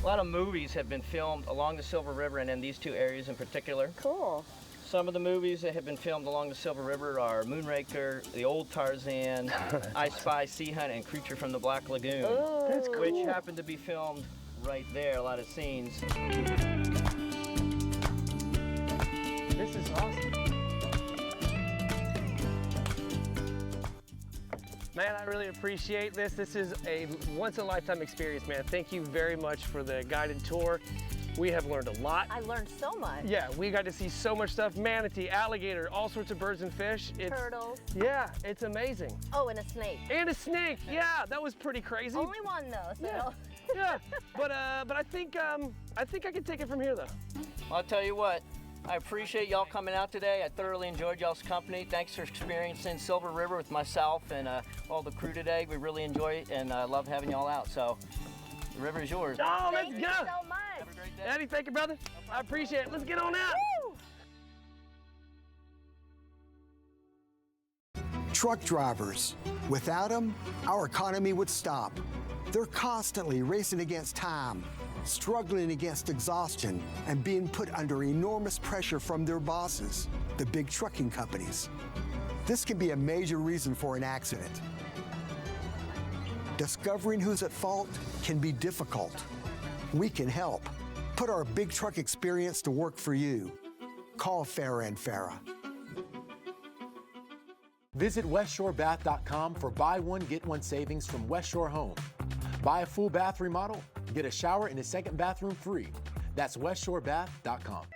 A lot of movies have been filmed along the Silver River and in these two areas in particular. Cool. Some of the movies that have been filmed along the Silver River are Moonraker, The Old Tarzan, I Spy, Sea Hunt, and Creature from the Black Lagoon. Oh, that's cool. Which happened to be filmed right there, a lot of scenes. This is awesome. Man, I really appreciate this. This is a once-in-a-lifetime experience, man. Thank you very much for the guided tour. We have learned a lot. I learned so much. Yeah, we got to see so much stuff. Manatee, alligator, all sorts of birds and fish. Turtles. Yeah, it's amazing. Oh, and a snake. And a snake, yeah, that was pretty crazy. Only one though, so. Yeah, but I think I can take it from here though. Well, I'll tell you what, I appreciate y'all coming out today. I thoroughly enjoyed y'all's company. Thanks for experiencing Silver River with myself and all the crew today. We really enjoy it and I love having y'all out. So the river is yours. Oh, let's go. Thank you so much. Have a great day. Eddie, thank you, brother. I appreciate it. Let's get on out. Woo! Truck drivers. Without them, our economy would stop. They're constantly racing against time, struggling against exhaustion, and being put under enormous pressure from their bosses, the big trucking companies. This can be a major reason for an accident. Discovering who's at fault can be difficult. We can help. Put our big truck experience to work for you. Call Farah & Farah. Visit WestShoreBath.com for buy one, get one savings from West Shore Home. Buy a full bath remodel, get a shower and a second bathroom free. That's WestShoreBath.com.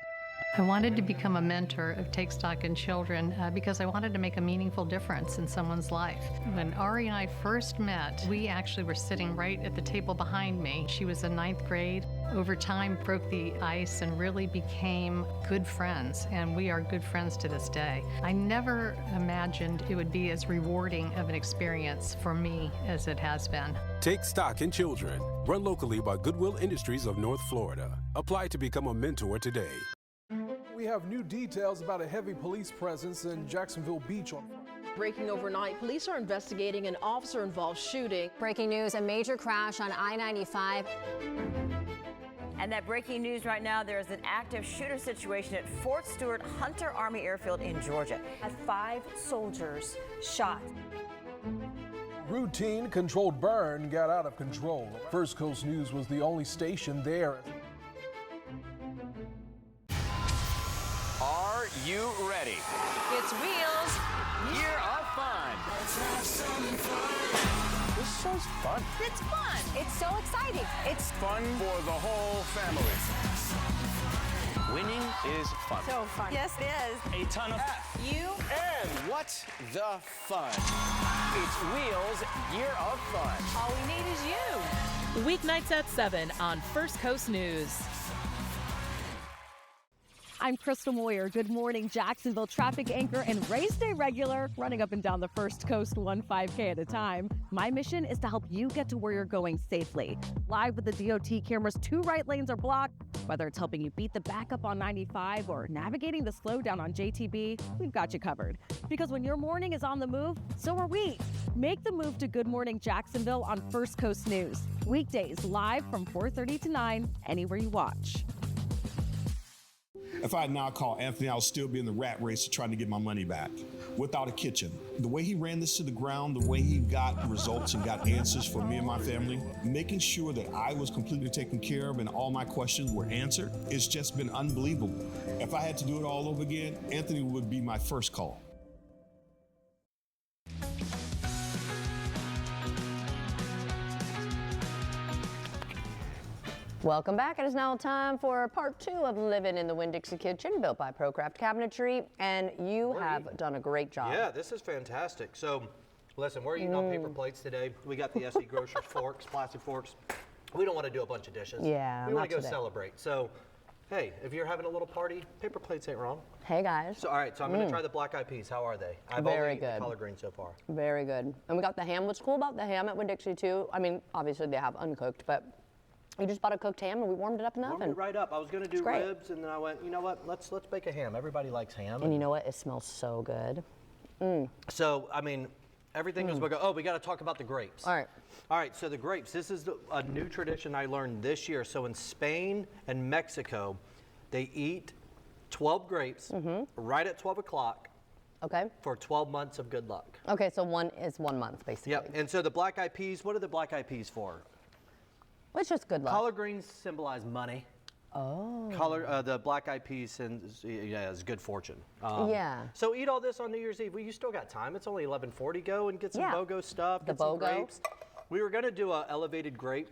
I wanted to become a mentor of Take Stock in Children because I wanted to make a meaningful difference in someone's life. When Ari and I first met, we actually were sitting right at the table behind me. She was in 9th grade. Over time, broke the ice and really became good friends, and we are good friends to this day. I never imagined it would be as rewarding of an experience for me as it has been. Take Stock in Children, run locally by Goodwill Industries of North Florida. Apply to become a mentor today. We have new details about a heavy police presence in Jacksonville Beach on Breaking overnight, police are investigating an officer-involved shooting. Breaking news, a major crash on I-95. And that breaking news right now, there is an active shooter situation at Fort Stewart Hunter Army Airfield in Georgia. 5 soldiers shot. Routine controlled burn got out of control. First Coast News was the only station there. Are you ready? It's Wheels Year of Fun. This show's fun. It's fun. It's so exciting. It's Fun for the whole family. Winning is fun. so fun. Yes, it is. A ton of You and what's the fun? It's Wheels Year of Fun. All we need is you. Weeknights at 7 on First Coast News. I'm Crystal Moyer. Good morning, Jacksonville traffic anchor and race day regular, running up and down the First Coast 1 5K at a time. My mission is to help you get to where you're going safely. Live with the DOT cameras, 2 right lanes are blocked. Whether it's helping you beat the backup on 95 or navigating the slowdown on JTB, we've got you covered. Because when your morning is on the move, so are we. Make the move to Good Morning Jacksonville on First Coast News. Weekdays live from 4:30 to 9, anywhere you watch. If I had not called Anthony, I would still be in the rat race trying to get my money back. Without a kitchen. The way he ran this to the ground, the way he got results and got answers for me and my family, making sure that I was completely taken care of and all my questions were answered, it's just been unbelievable. If I had to do it all over again, Anthony would be my first call. Welcome back. It is now time for part 2 of Living in the Winn-Dixie Kitchen, built by ProCraft Cabinetry, and you have done a great job. Yeah, this is fantastic. So, listen, we're eating on paper plates today. We got the SE Grocers forks, plastic forks. We don't want to do a bunch of dishes. Yeah, we want to go today. celebrate. So, hey, if you're having a little party, paper plates ain't wrong. Hey, guys. So, all right, so I'm going to try the black eyed peas. How are they? I've Very only eaten good. the collard green so far. Very good. And we got the ham. What's cool about the ham at Winn-Dixie, too, I mean, obviously they have uncooked, but you just bought a cooked ham and we warmed it up in the oven. Warmed it right up. I was going to do ribs, and then I went, you know what? Let's bake a ham. Everybody likes ham. And you know what? It smells so good. So, I mean, everything was going to go, oh, we got to talk about the grapes. All right. All right, so the grapes. This is a new tradition I learned this year. So in Spain and Mexico, they eat 12 grapes right at 12 o'clock. Okay. For 12 months of good luck. Okay, so 1 is 1 month, basically. Yep, and so the black eyed peas, what are the black eyed peas for? It's just good luck. Collard greens symbolize money. Oh. The black eyed peas is good fortune. Yeah. So eat all this on New Year's Eve. Well, you still got time. It's only 11:40. Go and get some BOGO stuff. Get some grapes. We were gonna do a elevated grape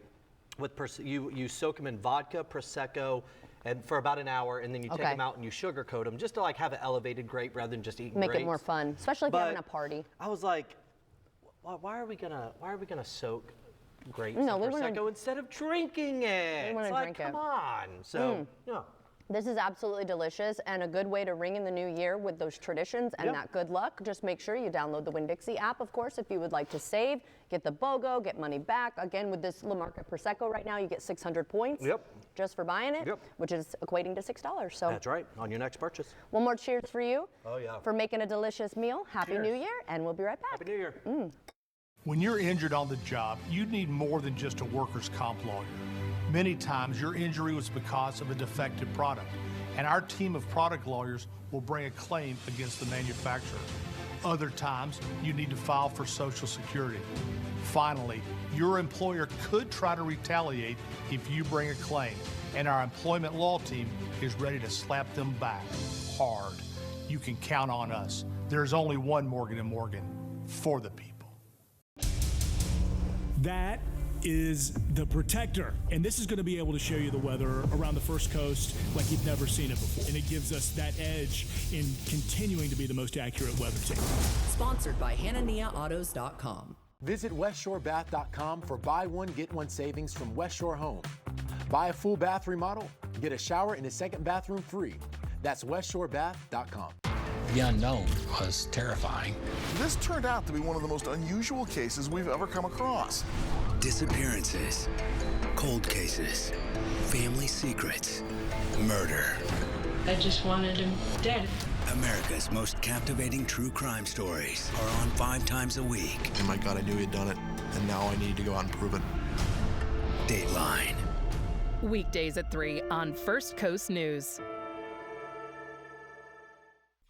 with you soak them in vodka, prosecco, and for about an hour, and then you take them out and you sugarcoat them just to like have an elevated grape rather than just eating grapes. Make it more fun, especially if you're having a party. I was like, why are we gonna soak grapes No, in we wanna- prosecco instead of drinking it? We wanna It's like, drink it. come on. So yeah. This is absolutely delicious and a good way to ring in the new year with those traditions and that good luck. Just make sure you download the Winn-Dixie app, of course, if you would like to save, get the BOGO, get money back. Again, with this La Marca Prosecco right now, you get 600 points just for buying it, which is equating to $6. So That's right, on your next purchase. one more cheers for you Oh, yeah. for making a delicious meal. Happy New Year, and we'll be right back. Happy New Year. When you're injured on the job, you need more than just a workers' comp lawyer. Many times, your injury was because of a defective product, and our team of product lawyers will bring a claim against the manufacturer. Other times, you need to file for Social Security. Finally, your employer could try to retaliate if you bring a claim, and our employment law team is ready to slap them back hard. You can count on us. There's only one Morgan & Morgan for the people. That is the Protector, and this is going to be able to show you the weather around the First Coast like you've never seen it before, and it gives us that edge in continuing to be the most accurate weather team. Sponsored by HananiahAutos.com. Visit WestShoreBath.com for buy one, get one savings from West Shore Home. Buy a full bath remodel, get a shower and a second bathroom free. That's WestShoreBath.com. The unknown was terrifying. This turned out to be one of the most unusual cases we've ever come across. Disappearances, cold cases, family secrets, murder. I just wanted him dead. America's most captivating true crime stories are on 5 times a week. Oh my God, I knew he had done it, and now I need to go out and prove it. Dateline. Weekdays at 3 on First Coast News.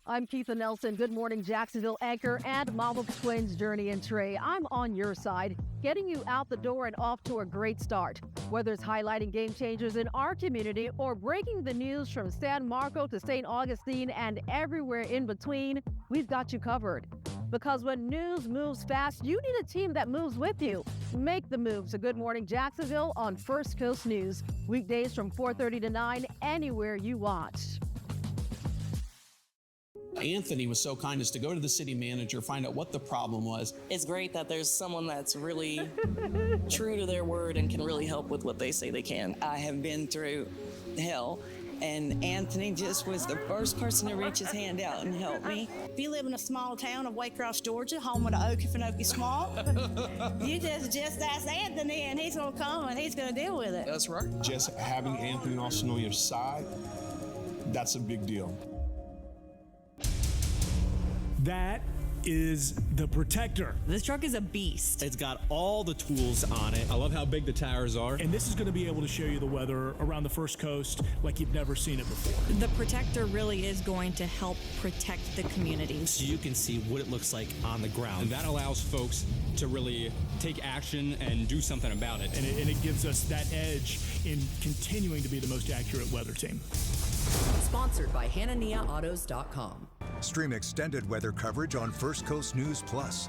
I'm Keitha Nelson. Good morning, Jacksonville anchor and mom of twins, Journey and Trey. I'm on your side, getting you out the door and off to a great start. Whether it's highlighting game changers in our community or breaking the news from San Marco to St. Augustine and everywhere in between, we've got you covered. Because when news moves fast, you need a team that moves with you. Make the move to Good Morning Jacksonville on First Coast News. Weekdays from 4:30 to 9, anywhere you watch. Anthony was so kind as to go to the city manager, find out what the problem was. It's great that there's someone that's really true to their word and can really help with what they say they can. I have been through hell, And Anthony just was the first person to reach his hand out and help me. If you live in a small town of Waycross, Georgia, home of the Okefenokee Small, you just ask Anthony and he's going to come and he's going to deal with it. That's right. Just having Anthony Austin on your side, that's a big deal. That is the Protector. This truck is a beast. It's got all the tools on it. I love how big the tires are. And this is going to be able to show you the weather around the First Coast like you've never seen it before. The Protector really is going to help protect the community. So you can see what it looks like on the ground. And that allows folks to really take action and do something about it. And it gives us that edge in continuing to be the most accurate weather team. Sponsored by HananiaAutos.com. Stream extended weather coverage on First Coast News Plus.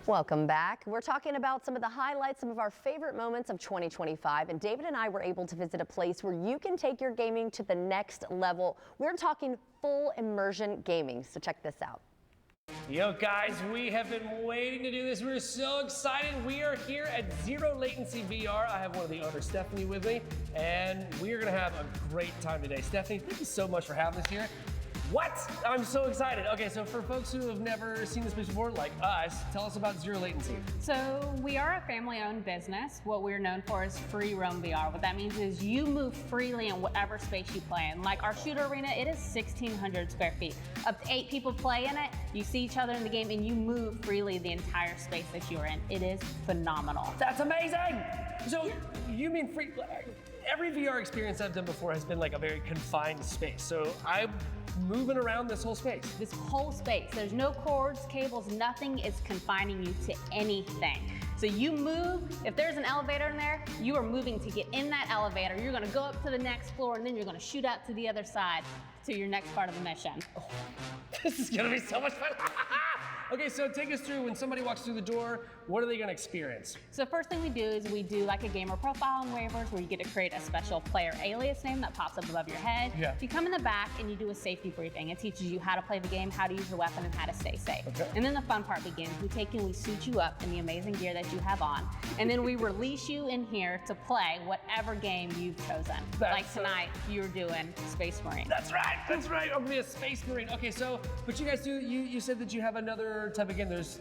Welcome back. We're talking about some of the highlights, some of our favorite moments of 2025, and David and I were able to visit a place where you can take your gaming to the next level. We're talking full immersion gaming, so check this out. Yo guys, we have been waiting to do this. We're so excited. We are here at Zero Latency VR. I have one of the owners, Stephanie, with me, and we are gonna have a great time today. Stephanie, thank you so much for having us here. What? I'm so excited. Okay, so for folks who have never seen this place before, like us, tell us about Zero Latency. So we are a family-owned business. What we're known for is free roam VR. What that means is you move freely in whatever space you play in. Like our shooter arena, it is 1,600 square feet. Up to 8 people play in it. You see each other in the game and you move freely the entire space that you're in. It is phenomenal. That's amazing! So you mean free? Every VR experience I've done before has been like a very confined space. So I'm moving around this whole space. This whole space. There's no cords, cables, nothing is confining you to anything. So you move, if there's an elevator in there, you are moving to get in that elevator. You're gonna go up to the next floor and then you're gonna shoot out to the other side to your next part of the mission. Oh, this is gonna be so much fun. Okay, so take us through when somebody walks through the door, what are they gonna experience? So the first thing we do is we do like a gamer profile and waivers where you get to create a special player alias name that pops up above your head. Yeah. You come in the back and you do a safety briefing. It teaches you how to play the game, how to use your weapon, and how to stay safe. Okay. And then the fun part begins. We take you and we suit you up in the amazing gear that you have on. And then we release you in here to play whatever game you've chosen. Like tonight, you're doing Space Marine. That's right, I'm gonna be a Space Marine. Okay, so, but you guys do, you said that you have another type of game. There's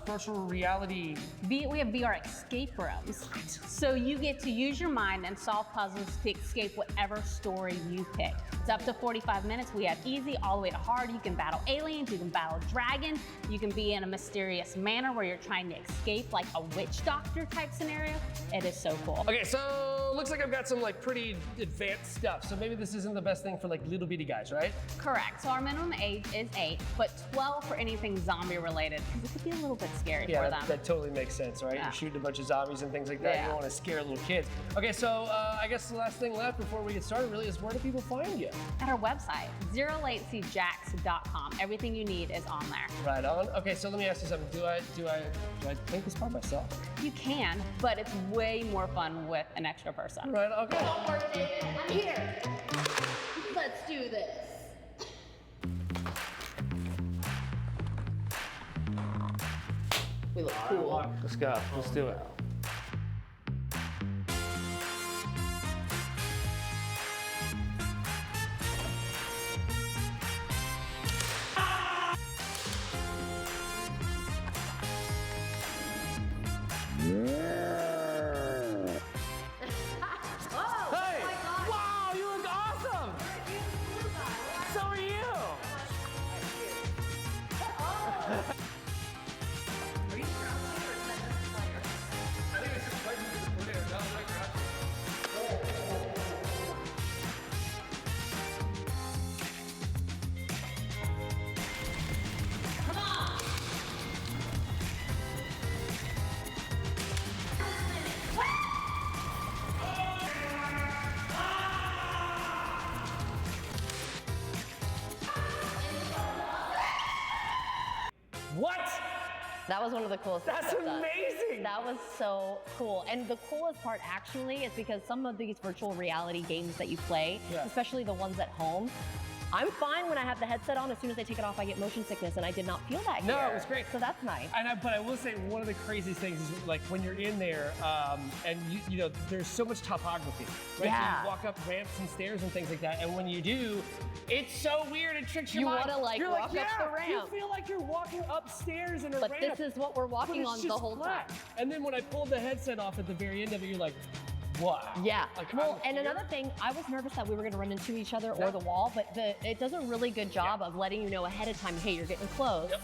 virtual reality. We have VR escape rooms. So you get to use your mind and solve puzzles to escape whatever story you pick. It's up to 45 minutes. We have easy all the way to hard. You can battle aliens, you can battle dragons, you can be in a mysterious manner where you're trying to escape like a witch doctor type scenario. It is so cool. Okay, so looks like I've got some like pretty advanced stuff. So maybe this isn't the best thing for like little bitty guys, right? Correct. So our minimum age is 8, but 12 for anything zombie related, because it could be a little bit scary for them. That totally makes sense, right? Yeah. You're shooting a bunch of zombies and things like that. Yeah. You don't want to scare little kids. Okay, so I guess the last thing left before we get started really is where do people find you? At our website, ZeroLatencyJax.com. Everything you need is on there. Right on. Okay, so let me ask you something. Do I take this by myself? You can, but it's way more fun with an extra person. Right, okay. Don't worry, David. I'm here. Let's do this. We look cool. Let's go. Let's do it. Hey! Wow, you look awesome! So are you! What? That was one of the coolest things. That's amazing! That was so cool. And the coolest part actually is because some of these virtual reality games that you play, especially the ones at home, I'm fine when I have the headset on. As soon as I take it off, I get motion sickness, and I did not feel that No, here. it was great. So that's nice. But I will say one of the craziest things is like when you're in there, and you know, there's so much topography, right? Yeah. So you walk up ramps and stairs and things like that, and when you do, it's so weird. It tricks your You mind. wanna, like, You're walk up the ramp. You feel like you're walking upstairs in a But ramp. this is what we're walking but it's on the just whole flat. time. And then when I pulled the headset off at the very end of it, you're like, wow. Yeah. Like, Well, I'm and here. another thing, I was nervous that we were going to run into each other or the wall, but it does a really good job of letting you know ahead of time, hey, you're getting close. Yep.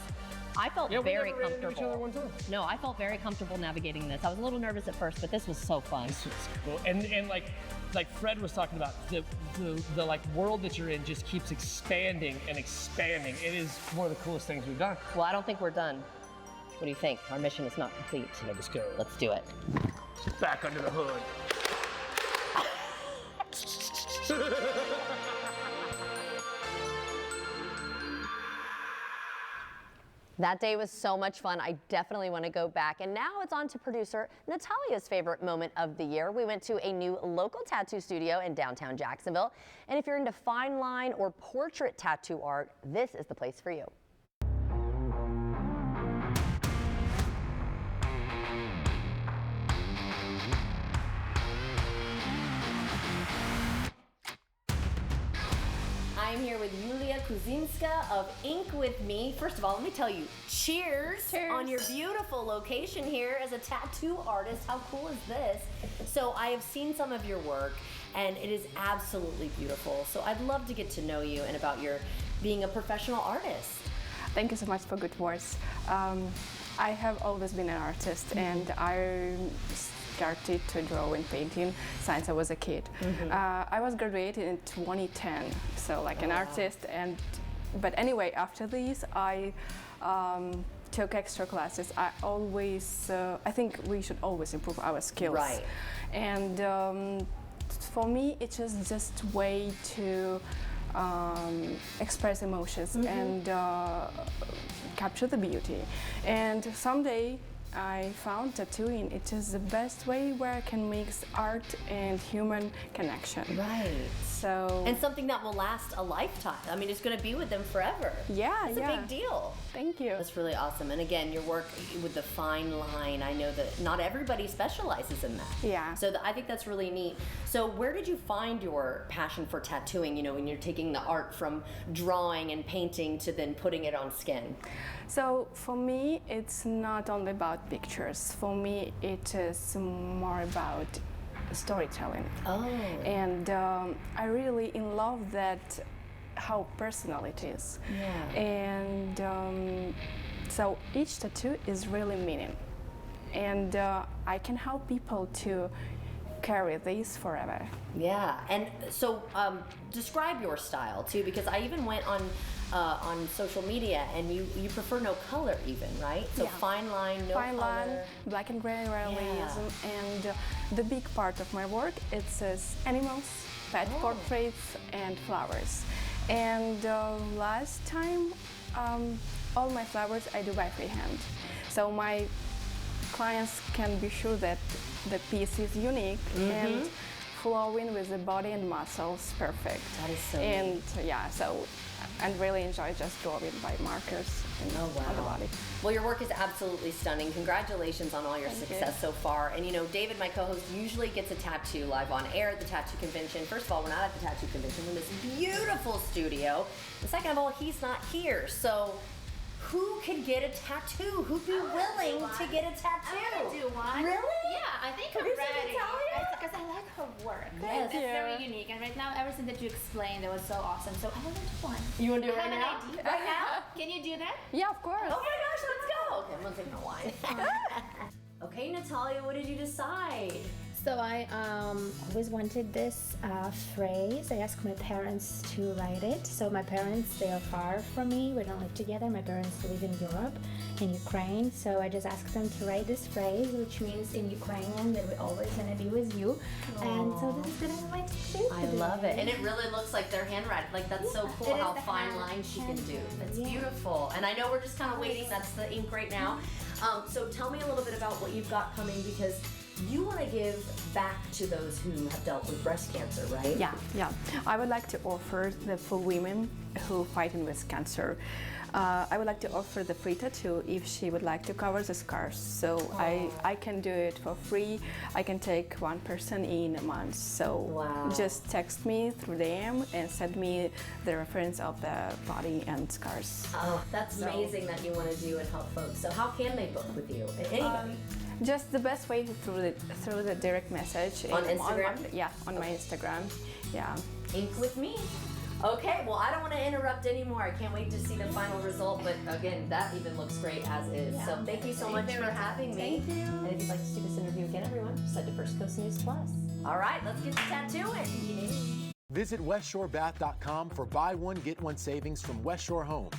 I felt Yeah, we very never ran into each other comfortable. one time. No, I felt very comfortable navigating this. I was a little nervous at first, but this was so fun. This was cool. And like Fred was talking about, the like world that you're in just keeps expanding and expanding. It is one of the coolest things we've done. Well, I don't think we're done. What do you think? Our mission is not complete. Let us go. Let's do it. Back under the hood. That day was so much fun. I definitely want to go back. And now it's on to producer Natalia's favorite moment of the year. We went to a new local tattoo studio in downtown Jacksonville. And if you're into fine line or portrait tattoo art, this is the place for you. I'm here with Yulia Kuzinska of Ink With Me. First of all, let me tell you, cheers on your beautiful location here as a tattoo artist. How cool is this? So I have seen some of your work and it is absolutely beautiful. So I'd love to get to know you and about your being a professional artist. Thank you so much for good words. I have always been an artist and I started to draw and painting since I was a kid. I was graduated in 2010, so like an artist. But anyway, after this, I took extra classes. I think we should always improve our skills. Right. And for me, it's just a way to express emotions and capture the beauty. And someday I found tattooing. It is the best way where I can mix art and human connection. Right. So. And something that will last a lifetime. I mean, it's going to be with them forever. Yeah, It's a big deal. Thank you. That's really awesome. And again, your work with the fine line, I know that not everybody specializes in that. Yeah. So I think that's really neat. So where did you find your passion for tattooing, you know, when you're taking the art from drawing and painting to then putting it on skin? So for me, it's not only about pictures. For me, it is more about storytelling. Oh. And I really in love that how personal it is. Yeah. And so each tattoo is really meaning. And I can help people to carry this forever. Yeah, and so describe your style too, because I even went on social media, and you prefer no color even, right? So Yeah. fine line, no Fine color. line, black and gray realism, and the big part of my work it says animals, pet portraits, and flowers. And last time, all my flowers I do by freehand, so my clients can be sure that the piece is unique and flowing with the body and muscles perfect. That is so and neat. yeah, so I really enjoy just drawing by markers on the body. Well, your work is absolutely stunning. Congratulations on all your Thank success you. so far. And you know, David, my co-host, usually gets a tattoo live on air at the tattoo convention. First of all, we're not at the tattoo convention. We're in this beautiful studio. And second of all, he's not here. So who could get a tattoo? Who'd be willing to get a tattoo? I want to do one. Really? Yeah, I think I'm Producer ready. Natalia? Because I like her work. Yes. It's very unique. And right now, everything that you explained, that was so awesome. So I want to do one. You want to do it I right have now? an idea. Right now? Can you do that? Yeah, of course. Oh my gosh, let's go. Okay, I'm gonna take my wine. Okay, Natalia, what did you decide? So I always wanted this phrase. I asked my parents to write it. So my parents, they are far from me. We don't live together. My parents live in Europe, in Ukraine. So I just asked them to write this phrase, which means in Ukrainian that we're always gonna be with you. And so this is gonna be my tattoo. I love it. And it really looks like their handwriting. Like, that's so cool it is how the fine hand- lines she can do. hand- That's yeah. beautiful. And I know we're just kind of waiting. That's the ink right now. So tell me a little bit about what you've got coming, because you want to give back to those who have dealt with breast cancer, right? Yeah. I would like to offer for women who fighting with cancer. I would like to offer the free tattoo if she would like to cover the scars. So I can do it for free. I can take one person in a month. So just text me through DM and send me the reference of the body and scars. Oh, that's amazing that you want to do and help folks. So how can they book with you? Anybody? Just the best way through the direct message. On Instagram? On my Instagram. Yeah. Ink with me. Okay, well, I don't want to interrupt anymore. I can't wait to see the final result, but again, that even looks great as is. Yeah. So thank you so much for having me. Thank you. And if you'd like to see this interview again, everyone, just head to First Coast News Plus. All right, let's get the tattooing. Visit WestShoreBath.com for buy one, get one savings from West Shore Home.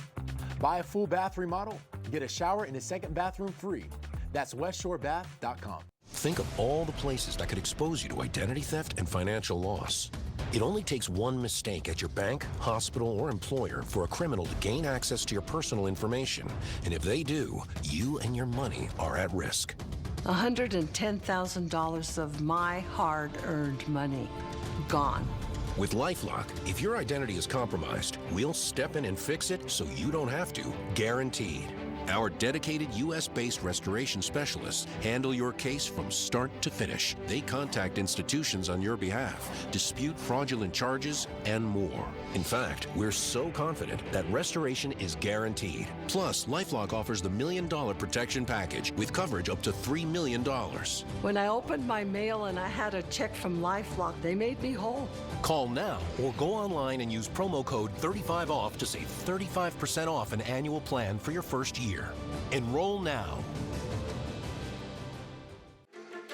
Buy a full bath remodel, get a shower and a second bathroom free. That's WestShoreBath.com. Think of all the places that could expose you to identity theft and financial loss. It only takes one mistake at your bank, hospital, or employer for a criminal to gain access to your personal information. And if they do, you and your money are at risk. $110,000 of my hard-earned money gone. With LifeLock, if your identity is compromised, we'll step in and fix it so you don't have to, guaranteed. Our dedicated U.S.-based restoration specialists handle your case from start to finish. They contact institutions on your behalf, dispute fraudulent charges, and more. In fact, we're so confident that restoration is guaranteed. Plus, LifeLock offers the $1 Million Protection Package with coverage up to $3 million. When I opened my mail and I had a check from LifeLock, they made me whole. Call now or go online and use promo code 35OFF to save 35% off an annual plan for your first year. Enroll now.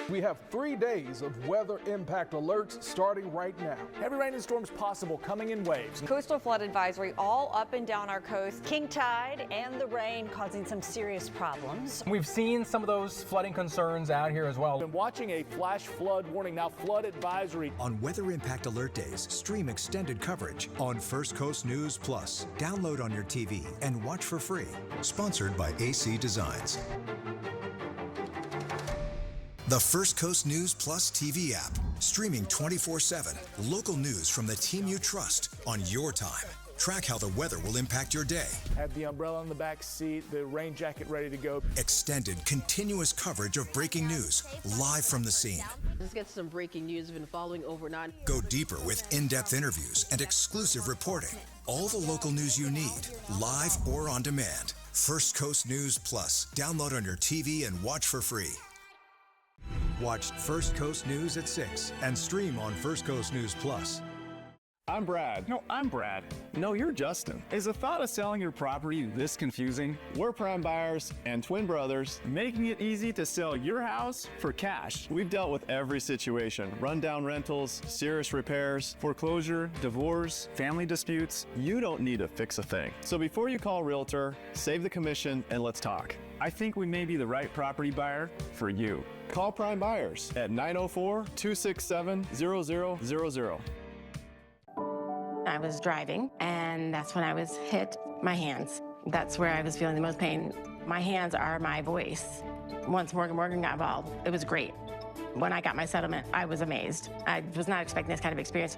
We have 3 days of weather impact alerts starting right now. Heavy rain and storms possible coming in waves. Coastal flood advisory all up and down our coast. King tide and the rain causing some serious problems. We've seen some of those flooding concerns out here as well. Been watching a flash flood warning, now flood advisory. On weather impact alert days, stream extended coverage on First Coast News Plus. Download on your TV and watch for free. Sponsored by AC Designs. The First Coast News Plus TV app, streaming 24/7. Local news from the team you trust on your time. Track how the weather will impact your day. Had the umbrella in the back seat, the rain jacket ready to go. Extended, continuous coverage of breaking news, live from the scene. Let's get some breaking news we've been following overnight. Go deeper with in-depth interviews and exclusive reporting. All the local news you need, live or on demand. First Coast News Plus. Download on your TV and watch for free. Watch First Coast News at 6 and stream on First Coast News Plus. I'm Brad. No, I'm Brad. No, you're Justin. Is the thought of selling your property this confusing? We're Prime Buyers and twin brothers, making it easy to sell your house for cash. We've dealt with every situation: rundown rentals, serious repairs, foreclosure, divorce, family disputes. You don't need to fix a thing. So before you call a realtor, save the commission and let's talk. I think we may be the right property buyer for you. Call Prime Buyers at 904-267-0000. I was driving, and that's when I was hit my hands. That's where I was feeling the most pain. My hands are my voice. Once Morgan got involved, it was great. When I got my settlement, I was amazed. I was not expecting this kind of experience.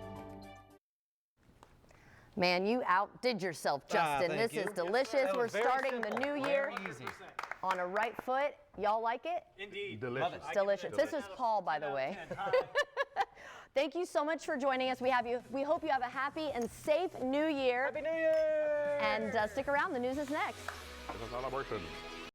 Man, you outdid yourself, Justin. This is delicious. We're starting the new year on a right foot. Y'all like it? Indeed. Delicious. Delicious. This is Paul, by the way. Thank you so much for joining us. We hope you have a happy and safe new year. Happy New Year! And stick around. The news is next.